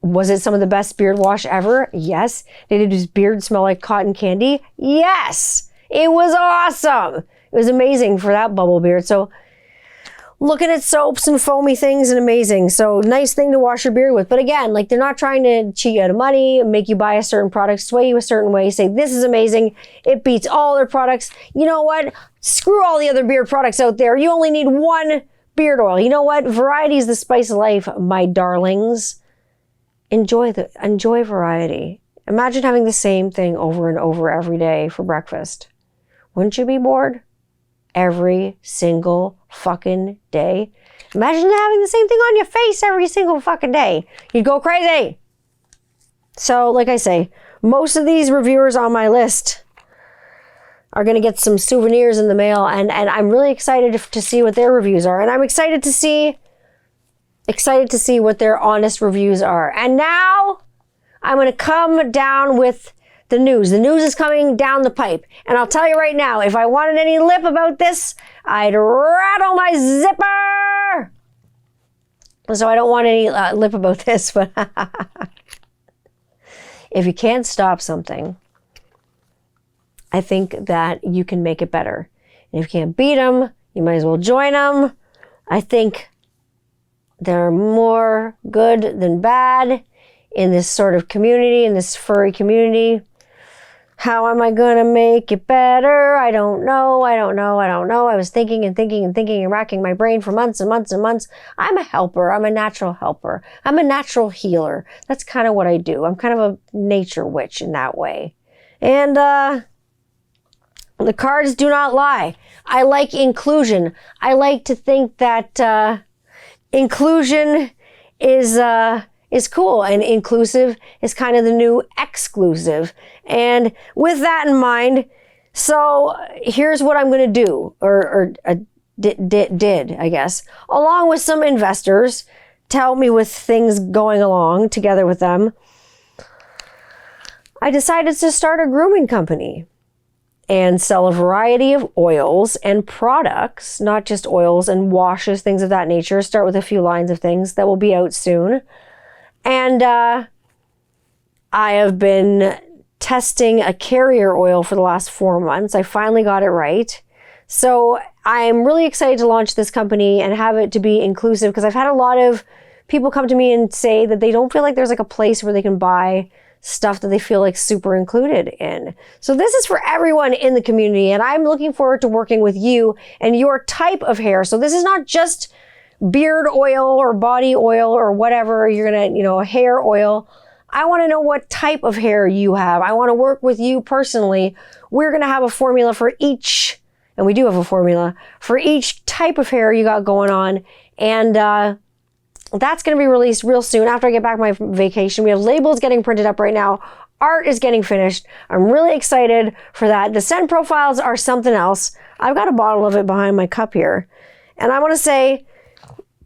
Speaker 1: Was it some of the best beard wash ever? Yes. Did his beard smell like cotton candy? Yes. It was awesome. It was amazing for that bubble beard. So looking at soaps and foamy things and amazing. So nice thing to wash your beard with. But again, like, they're not trying to cheat you out of money, make you buy a certain product, sway you a certain way, say this is amazing, it beats all their products. You know what? Screw all the other beard products out there. You only need one beard oil. You know what? Variety is the spice of life, my darlings. Enjoy variety. Imagine having the same thing over and over every day for breakfast. Wouldn't you be bored? Every single fucking day. Imagine having the same thing on your face every single fucking day. You'd go crazy. So, like I say, most of these reviewers on my list are going to get some souvenirs in the mail, and I'm really excited to see what their reviews are. And I'm excited to see what their honest reviews are. And now I'm going to come down with the news. The news is coming down the pipe. And I'll tell you right now, if I wanted any lip about this, I'd rattle my zipper. So I don't want any lip about this, but if you can't stop something, I think that you can make it better. And if you can't beat them, you might as well join them. I think they're more good than bad in this sort of community, in this furry community. How am I going to make it better? I don't know. I was thinking and racking my brain for months and months and months. I'm a helper. I'm a natural helper. I'm a natural healer. That's kind of what I do. I'm kind of a nature witch in that way. And the cards do not lie. I like inclusion. I like to think that inclusion is cool, and inclusive is kind of the new exclusive. And with that in mind, so here's what I'm going to do, or did, I guess, along with some investors to help me with things going along together with them. I decided to start a grooming company and sell a variety of oils and products, not just oils and washes, things of that nature. Start with a few lines of things that will be out soon. And I have been testing a carrier oil for the last 4 months. I finally got it right. So I'm really excited to launch this company and have it to be inclusive, because I've had a lot of people come to me and say that they don't feel like there's like a place where they can buy stuff that they feel like super included in. So this is for everyone in the community, and I'm looking forward to working with you and your type of hair. So this is not just beard oil or body oil or whatever you're gonna, hair oil. I want to know what type of hair you have. I want to work with you personally. We're going to have a formula for each, and we do have a formula for each type of hair you got going on. And that's going to be released real soon after I get back my vacation. We have labels getting printed up right now. Art is getting finished. I'm really excited for that. The scent profiles are something else. I've got a bottle of it behind my cup here. And I want to say,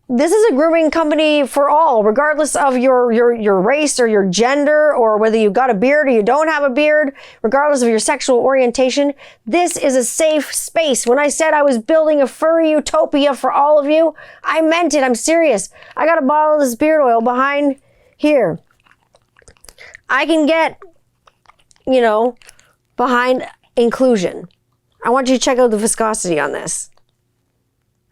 Speaker 1: this is a grooming company for all, regardless of your race or your gender, or whether you've got a beard or you don't have a beard, regardless of your sexual orientation. This is a safe space. When I said I was building a furry utopia for all of you, I meant it. I'm serious. I got a bottle of this beard oil behind here. I can get, you know, behind inclusion. I want you to check out the viscosity on this.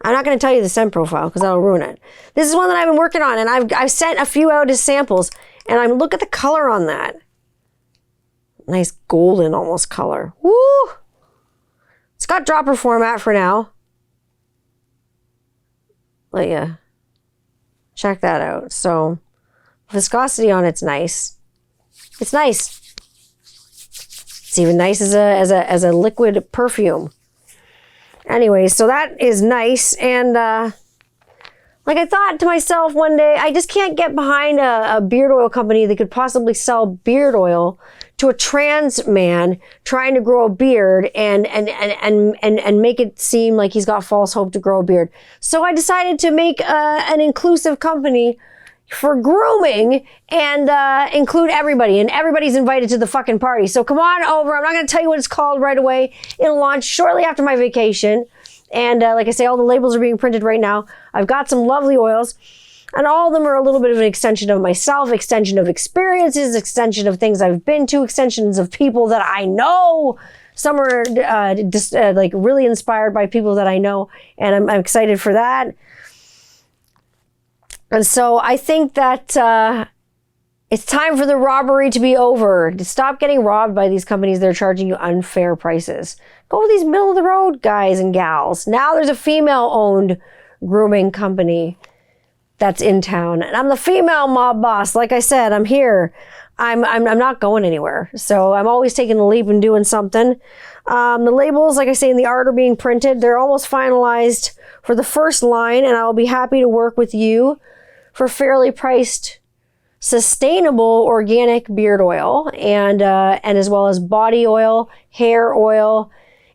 Speaker 1: I'm not going to tell you the scent profile because that'll ruin it. This is one that I've been working on, and I've sent a few out as samples, and look at the color on that. Nice golden almost color. Woo! It's got dropper format for now. Let you check that out. So viscosity on it's nice. It's nice. It's even nice as a liquid perfume. Anyway, so that is nice. And like I thought to myself one day, I just can't get behind a beard oil company that could possibly sell beard oil to a trans man trying to grow a beard and make it seem like he's got false hope to grow a beard. So I decided to make an inclusive company for grooming and include everybody, and everybody's invited to the fucking party. So come on over. I'm not going to tell you what it's called right away. It'll launch shortly after my vacation. And like I say, all the labels are being printed right now. I've got some lovely oils, and all of them are a little bit of an extension of myself, extension of experiences, extension of things I've been to, extensions of people that I know. Some are like really inspired by people that I know, and I'm excited for that. And so I think that it's time for the robbery to be over. To stop getting robbed by these companies that are charging you unfair prices. Go with these middle of the road guys and gals. Now there's a female-owned grooming company that's in town, and I'm the female mob boss. Like I said, I'm here. I'm not going anywhere. So I'm always taking the leap and doing something. The labels, like I say, in the art are being printed. They're almost finalized for the first line, and I'll be happy to work with you for fairly priced, sustainable organic beard oil, and as well as body oil, hair oil,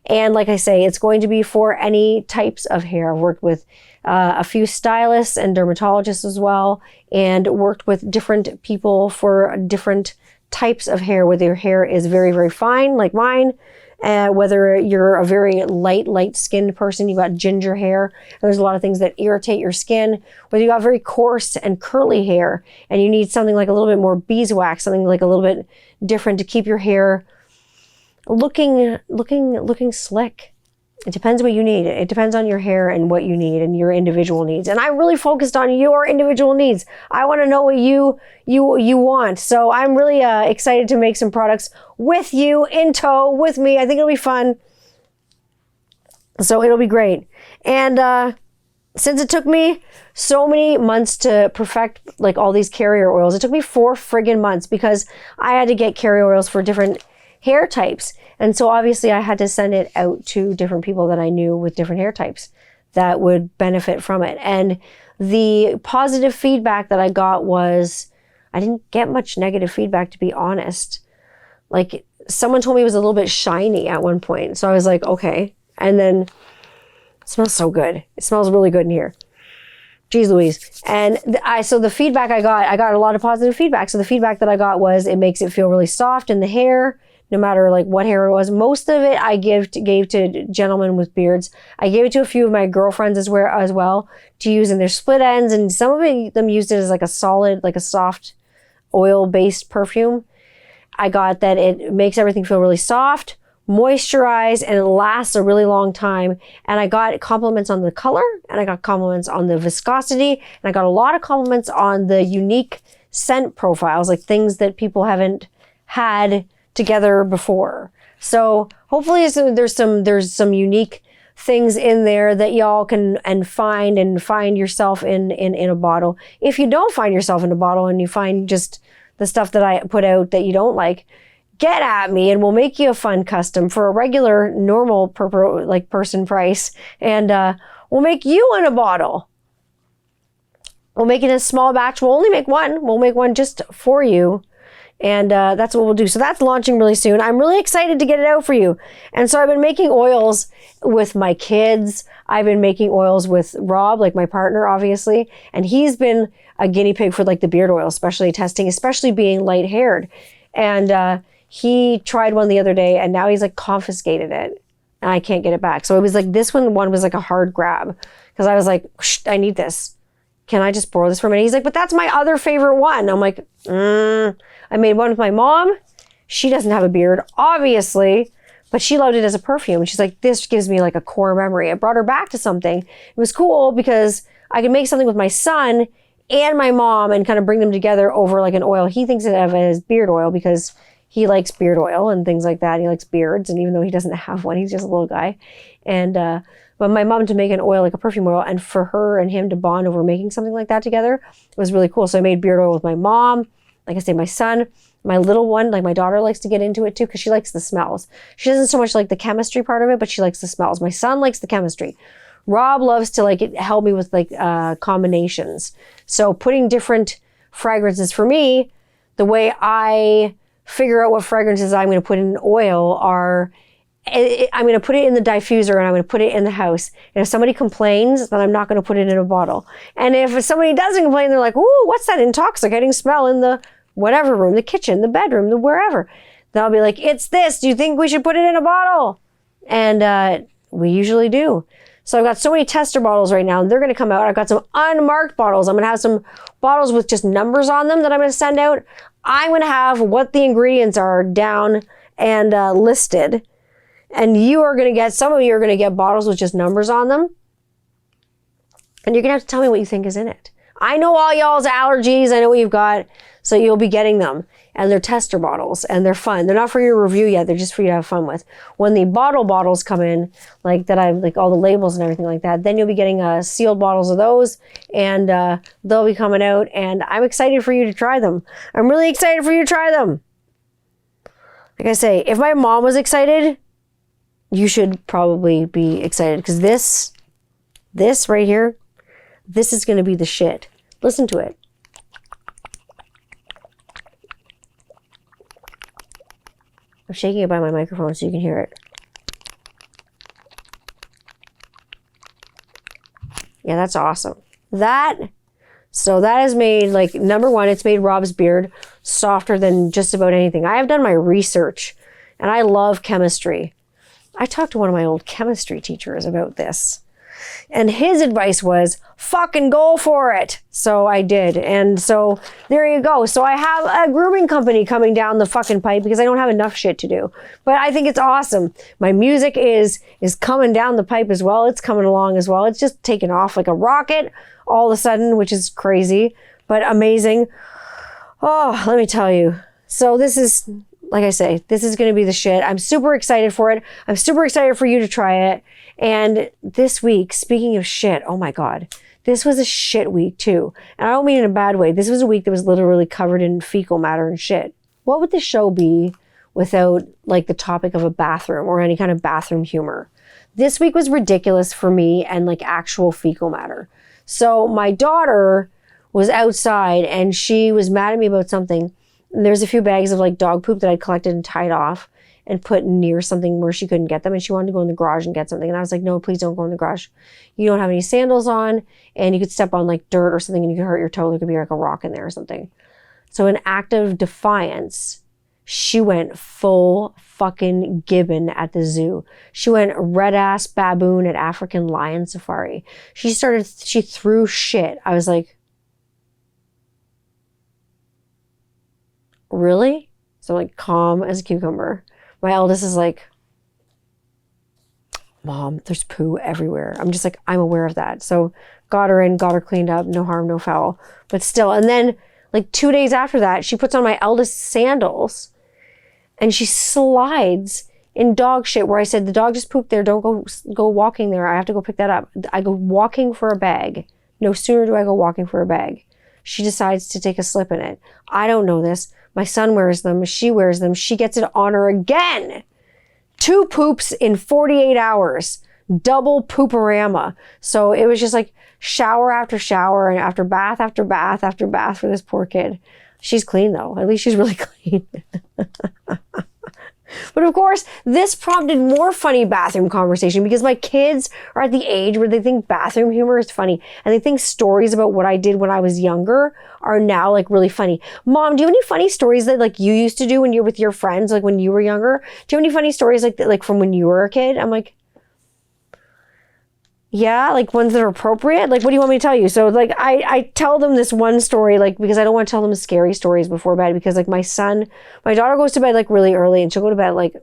Speaker 1: and like I say, it's going to be for any types of hair. I've worked with a few stylists and dermatologists as well, and worked with different people for different types of hair, whether your hair is very, very fine, like mine, whether you're a very light-skinned person, you got ginger hair, and there's a lot of things that irritate your skin, whether you got very coarse and curly hair, and you need something like a little bit more beeswax, something like a little bit different to keep your hair looking slick. It depends what you need. It depends on your hair and what you need and your individual needs. And I really focused on your individual needs. I want to know what you want. So I'm really excited to make some products with you, in tow, with me. I think it'll be fun. So it'll be great. And since it took me so many months to perfect like all these carrier oils, it took me 4 friggin' months because I had to get carrier oils for different hair types. And so obviously I had to send it out to different people that I knew with different hair types that would benefit from it. And the positive feedback that I got was, I didn't get much negative feedback, to be honest. Like, someone told me it was a little bit shiny at one point. So I was like, okay. And then it smells so good. It smells really good in here. Jeez Louise. And so the feedback I got a lot of positive feedback. So the feedback that I got was, it makes it feel really soft in the hair, no matter like what hair it was. Most of it I gave to gentlemen with beards. I gave it to a few of my girlfriends as well to use in their split ends, and some of them used it as like a solid, like a soft oil-based perfume. I got that it makes everything feel really soft, moisturized, and it lasts a really long time. And I got compliments on the color, and I got compliments on the viscosity, and I got a lot of compliments on the unique scent profiles, like things that people haven't had together before. So hopefully there's some unique things in there that y'all can find yourself in a bottle. If you don't find yourself in a bottle and you find just the stuff that I put out that you don't like, get at me and we'll make you a fun custom for a regular, normal person price. And we'll make you in a bottle. We'll make it in a small batch. We'll only make one. We'll make one just for you. And that's what we'll do. So that's launching really soon. I'm really excited to get it out for you. And so I've been making oils with my kids. I've been making oils with Rob, like my partner, obviously. And he's been a guinea pig for like the beard oil, especially testing, especially being light haired. And he tried one the other day and now he's like confiscated it and I can't get it back. So it was like this one was like a hard grab because I was like, I need this. Can I just borrow this for a minute? He's like, but that's my other favorite one. I'm like, I made one with my mom. She doesn't have a beard, obviously, but she loved it as a perfume. She's like, this gives me like a core memory. I brought her back to something. It was cool because I could make something with my son and my mom and kind of bring them together over like an oil. He thinks of it as beard oil because he likes beard oil and things like that. He likes beards. And even though he doesn't have one, he's just a little guy. And, but my mom to make an oil, like a perfume oil, and for her and him to bond over making something like that together, it was really cool. So I made beard oil with my mom. Like I say, my son, my little one, like my daughter likes to get into it too because she likes the smells. She doesn't so much like the chemistry part of it, but she likes the smells. My son likes the chemistry. Rob loves to like help me with like combinations. So putting different fragrances for me, the way I figure out what fragrances I'm going to put in oil are, I'm going to put it in the diffuser and I'm going to put it in the house. And if somebody complains, then I'm not going to put it in a bottle. And if somebody doesn't complain, they're like, ooh, what's that intoxicating smell in the whatever room, the kitchen, the bedroom, the wherever. Then I'll be like, it's this. Do you think we should put it in a bottle? And we usually do. So I've got so many tester bottles right now, and they're going to come out. I've got some unmarked bottles. I'm going to have some bottles with just numbers on them that I'm going to send out. I'm going to have what the ingredients are down and listed. And you are going to get, some of you are going to get bottles with just numbers on them. And you're going to have to tell me what you think is in it. I know all y'all's allergies. I know what you've got. So you'll be getting them. And they're tester bottles. And they're fun. They're not for your review yet. They're just for you to have fun with. When the bottles come in, like that I like all the labels and everything like that, then you'll be getting sealed bottles of those. And they'll be coming out. And I'm excited for you to try them. I'm really excited for you to try them. Like I say, if my mom was excited, you should probably be excited. Because this right here, this is going to be the shit. Listen to it. I'm shaking it by my microphone so you can hear it. Yeah, that's awesome. So that has made, like, number one, it's made Rob's beard softer than just about anything. I have done my research, and I love chemistry. I talked to one of my old chemistry teachers about this. And his advice was, fucking go for it. So I did. And so there you go. So I have a grooming company coming down the fucking pipe because I don't have enough shit to do. But I think it's awesome. My music is coming down the pipe as well. It's coming along as well. It's just taken off like a rocket all of a sudden, which is crazy, but amazing. Oh, let me tell you. So this is, like I say, this is going to be the shit. I'm super excited for it. I'm super excited for you to try it. And this week, speaking of shit, oh my God, this was a shit week too. And I don't mean in a bad way. This was a week that was literally covered in fecal matter and shit. What would the show be without like the topic of a bathroom or any kind of bathroom humor? This week was ridiculous for me and like actual fecal matter. So my daughter was outside and she was mad at me about something. And there's a few bags of like dog poop that I'd collected and tied off and put near something where she couldn't get them. And she wanted to go in the garage and get something. And I was like, no, please don't go in the garage. You don't have any sandals on and you could step on like dirt or something and you could hurt your toe. There could be like a rock in there or something. So in act of defiance, she went full fucking gibbon at the zoo. She went red ass baboon at African lion safari. She threw shit. I was like, really? So I'm like calm as a cucumber. My eldest is like, Mom, there's poo everywhere. I'm just like, I'm aware of that. So got her in, got her cleaned up, no harm, no foul. But still, and then like 2 days after that, she puts on my eldest sandals and she slides in dog shit where I said, the dog just pooped there. Don't go walking there. I have to go pick that up. I go walking for a bag. No sooner do I go walking for a bag. she decides to take a slip in it. I don't know this. My son wears them. She wears them. She gets it on her again. 2 poops in 48 hours. Double pooperama. So it was just like shower after shower and after bath after bath after bath for this poor kid. She's clean though. At least she's really clean. But of course, this prompted more funny bathroom conversation because my kids are at the age where they think bathroom humor is funny and they think stories about what I did when I was younger are now like really funny. Mom, do you have any funny stories that like you used to do when you're with your friends, like when you were younger? Do you have any funny stories like from when you were a kid? I'm like, yeah, like ones that are appropriate. Like, what do you want me to tell you? So like, I tell them this one story, like, because I don't want to tell them scary stories before bed because like my daughter goes to bed like really early and she'll go to bed like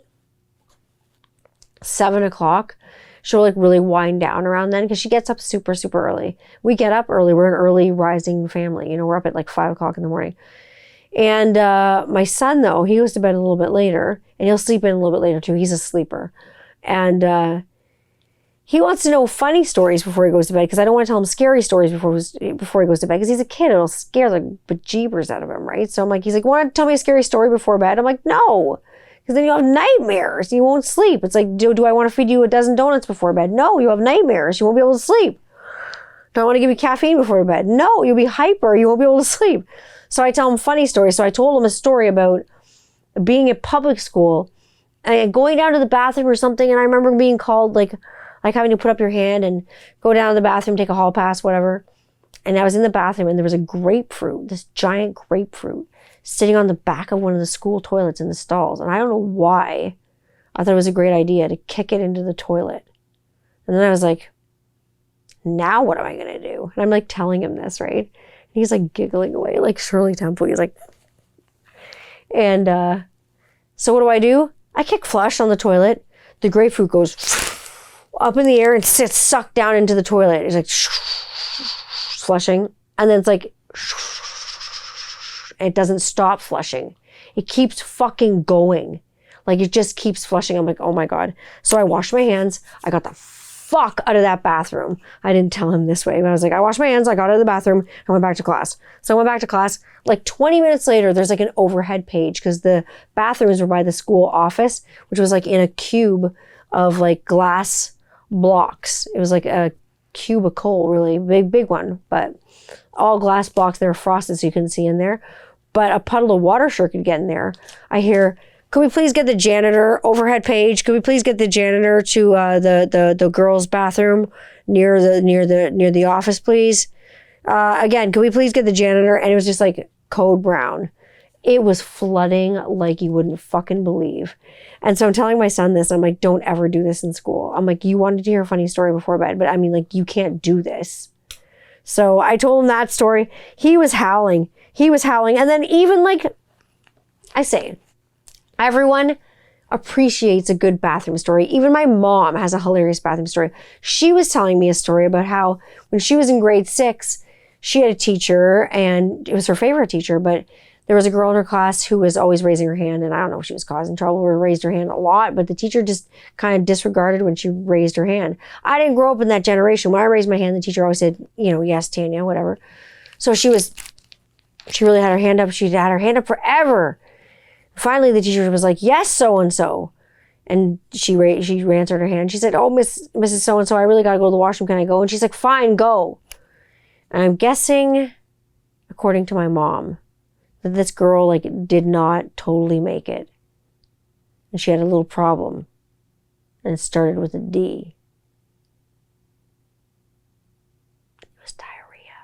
Speaker 1: 7 o'clock. She'll like really wind down around then because she gets up super, super early. We get up early. We're an early rising family. You know, we're up at like 5 o'clock in the morning. And my son though, he goes to bed a little bit later and he'll sleep in a little bit later too. He's a sleeper. And, he wants to know funny stories before he goes to bed because I don't want to tell him scary stories before he goes to bed because he's a kid. It'll scare the bejeebers out of him, right? So I'm like, he's like, want to tell me a scary story before bed? I'm like, no, because then you'll have nightmares. You won't sleep. It's like, do I want to feed you a dozen donuts before bed? No, you have nightmares. You won't be able to sleep. Do I want to give you caffeine before bed? No, you'll be hyper. You won't be able to sleep. So I tell him funny stories. So I told him a story about being at public school and going down to the bathroom or something. And I remember being called like having to put up your hand and go down to the bathroom, take a hall pass, whatever. And I was in the bathroom and there was a grapefruit, this giant grapefruit, sitting on the back of one of the school toilets in the stalls. And I don't know why I thought it was a great idea to kick it into the toilet. And then I was like, now what am I going to do? And I'm like telling him this, right? And he's like giggling away, like Shirley Temple. He's like, and so what do? I kick flush on the toilet. The grapefruit goes up in the air and sits sucked down into the toilet. It's like flushing. And then it's like, and it doesn't stop flushing. It keeps fucking going. Like it just keeps flushing. I'm like, oh my God. So I washed my hands. I got the fuck out of that bathroom. I didn't tell him this way, but I was like, I washed my hands. I got out of the bathroom. I went back to class. So I went back to class. Like 20 minutes later, there's like an overhead page because the bathrooms were by the school office, which was like in a cube of like glass blocks. It was like a cubicle, really big one, but all glass blocks. They were frosted so you couldn't see in there, but a puddle of water sure could get in there. I hear, could we please get the janitor, overhead page, could we please get the janitor to the girls' bathroom near the office, please? Again, could we please get the janitor? And it was just like code brown. It was flooding like you wouldn't fucking believe. And so I'm telling my son this. I'm like, don't ever do this in school. I'm like, you wanted to hear a funny story before bed, but I mean, like, you can't do this. So I told him that story. He was howling. And then even like, I say, everyone appreciates a good bathroom story. Even my mom has a hilarious bathroom story. She was telling me a story about how when she was in grade 6, she had a teacher and it was her favorite teacher, but there was a girl in her class who was always raising her hand, and I don't know if she was causing trouble or raised her hand a lot, but the teacher just kind of disregarded when she raised her hand. I didn't grow up in that generation. When I raised my hand, the teacher always said, you know, yes, Tanya, whatever. So she really had her hand up. She'd had her hand up forever. Finally, the teacher was like, yes, so-and-so. And she answered her hand. She said, oh, Mrs. So-and-so, I really got to go to the washroom. Can I go? And she's like, fine, go. And I'm guessing, according to my mom, that this girl like did not totally make it. And she had a little problem. And it started with a D. It was diarrhea.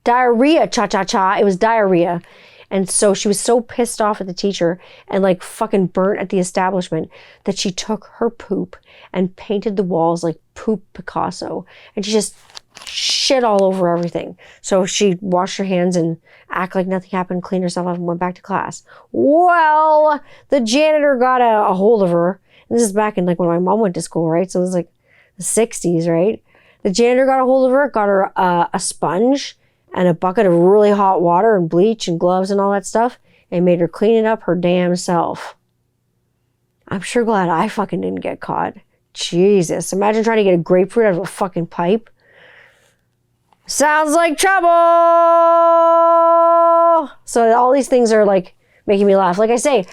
Speaker 1: Diarrhea, cha-cha-cha. It was diarrhea. And so she was so pissed off at the teacher and like fucking burnt at the establishment that she took her poop and painted the walls like poop Picasso. And she just shit all over everything. So she washed her hands and acted like nothing happened, cleaned herself up and went back to class. Well, the janitor got a hold of her. And this is back in like when my mom went to school, right? So it was like the 60s, right? The janitor got a hold of her, got her a sponge and a bucket of really hot water and bleach and gloves and all that stuff, and made her clean it up her damn self. I'm sure glad I fucking didn't get caught. Jesus, imagine trying to get a grapefruit out of a fucking pipe. Sounds like trouble. So all these things are like making me laugh. Like I say,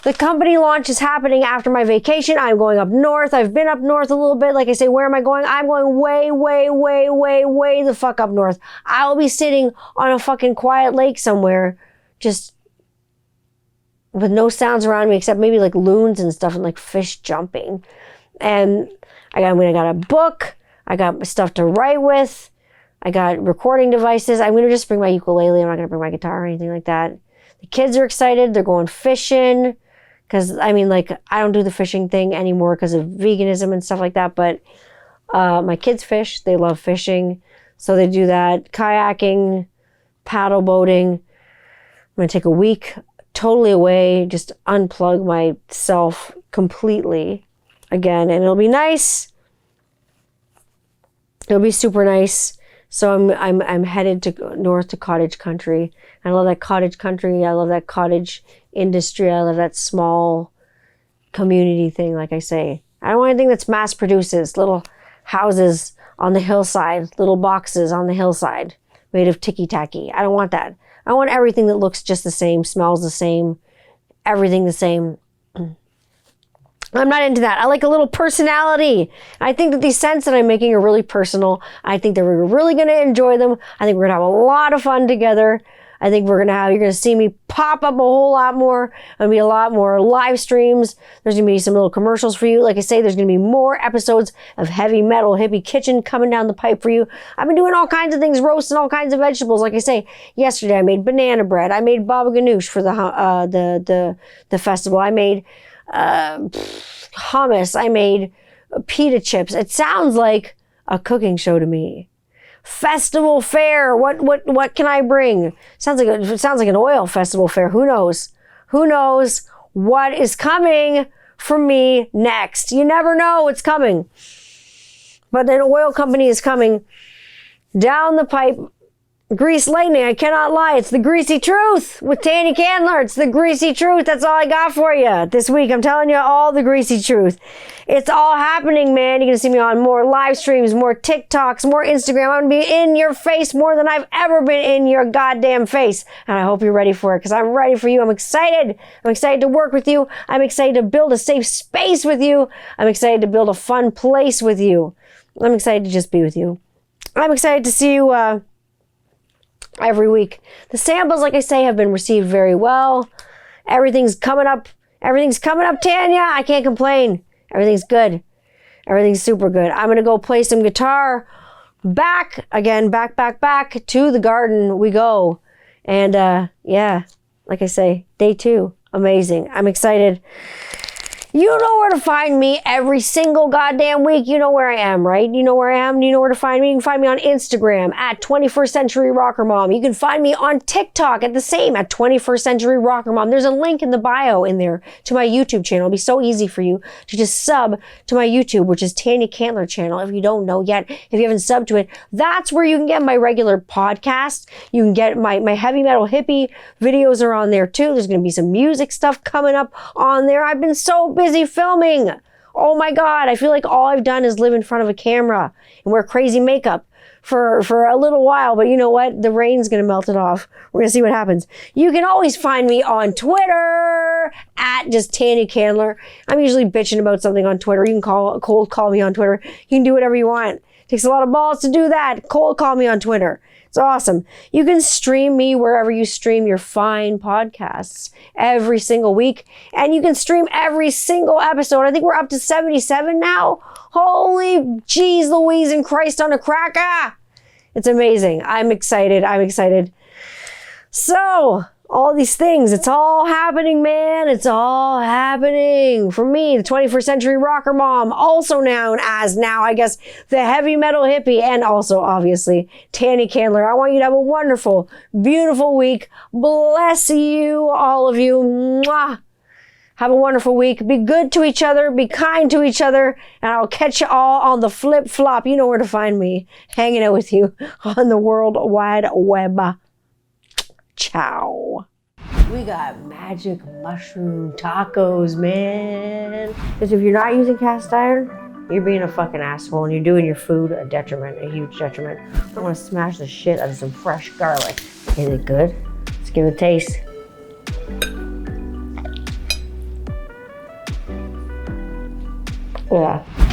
Speaker 1: the company launch is happening after my vacation. I'm going up north. I've been up north a little bit. Like I say, where am I going? I'm going way, way, way, way, way the fuck up north. I'll be sitting on a fucking quiet lake somewhere, just with no sounds around me except maybe like loons and stuff and like fish jumping. And I got a book. I got stuff to write with. I got recording devices. I'm going to just bring my ukulele. I'm not going to bring my guitar or anything like that. The kids are excited. They're going fishing. Because, I mean, like, I don't do the fishing thing anymore because of veganism and stuff like that. But my kids fish. They love fishing. So they do that. Kayaking, paddle boating. I'm going to take a week totally away. Just unplug myself completely again. And it'll be nice. It'll be super nice. So I'm headed to north to cottage country. I love that cottage country. I love that cottage industry. I love that small community thing, like I say. I don't want anything that's mass produces. Little houses on the hillside, little boxes on the hillside made of ticky-tacky. I don't want that. I want everything that looks just the same, smells the same, everything the same. I'm not into that. I like a little personality. I think that these scents that I'm making are really personal. I think that we're really going to enjoy them. I think we're going to have a lot of fun together. I think you're going to see me pop up a whole lot more. There'll be a lot more live streams. There's going to be some little commercials for you. Like I say, there's going to be more episodes of Heavy Metal Hippie Kitchen coming down the pipe for you. I've been doing all kinds of things, roasting all kinds of vegetables. Like I say, yesterday I made banana bread. I made baba ganoush for the festival. I made hummus. I made pita chips. It sounds like a cooking show to me. Festival fair. What can I bring? Sounds like an oil festival fair. Who knows? Who knows what is coming for me next? You never know what's coming. But an oil company is coming down the pipe. Grease lightning. I cannot lie. It's the greasy truth with Tanya Candler. It's the greasy truth. That's all I got for you this week. I'm telling you all the greasy truth. It's all happening, man. You're going to see me on more live streams, more TikToks, more Instagram. I'm going to be in your face more than I've ever been in your goddamn face. And I hope you're ready for it because I'm ready for you. I'm excited. I'm excited to work with you. I'm excited to build a safe space with you. I'm excited to build a fun place with you. I'm excited to just be with you. I'm excited to see you every week. The samples, like I say, have been received very well. Everything's coming up. Everything's coming up, Tanya. I can't complain. Everything's good. Everything's super good. I'm going to go play some guitar. Back to the garden we go. And yeah, like I say, day 2. Amazing. I'm excited. You know where to find me every single goddamn week. You know where I am, right? You know where I am. You know where to find me. You can find me on Instagram at 21st Century Rocker Mom. You can find me on TikTok at the same at 21st Century Rocker Mom. There's a link in the bio in there to my YouTube channel. It'll be so easy for you to just sub to my YouTube, which is Tanya Candler channel. If you don't know yet, if you haven't subbed to it, that's where you can get my regular podcast. You can get my Heavy Metal Hippie videos are on there too. There's going to be some music stuff coming up on there. I've been so busy filming. Oh my God. I feel like all I've done is live in front of a camera and wear crazy makeup for a little while. But you know what? The rain's going to melt it off. We're going to see what happens. You can always find me on Twitter at just Tanya Candler. I'm usually bitching about something on Twitter. You can cold call me on Twitter. You can do whatever you want. It takes a lot of balls to do that. Cold call me on Twitter. It's awesome. You can stream me wherever you stream your fine podcasts every single week. And you can stream every single episode. I think we're up to 77 now. Holy jeez Louise and Christ on a cracker. It's amazing. I'm excited. So, all these things, it's all happening, man. It's all happening for me, the 21st Century Rocker Mom, also known as now, I guess, the Heavy Metal Hippie, and also, obviously, Tanya Candler. I want you to have a wonderful, beautiful week. Bless you, all of you. Mwah. Have a wonderful week. Be good to each other. Be kind to each other. And I'll catch you all on the flip-flop. You know where to find me. Hanging out with you on the World Wide Web. Ciao. We got magic mushroom tacos, man. Because if you're not using cast iron, You're being a fucking asshole and you're doing your food a detriment, a huge detriment. I'm gonna smash the shit out of some fresh garlic. Is it good? Let's give it a taste. Yeah.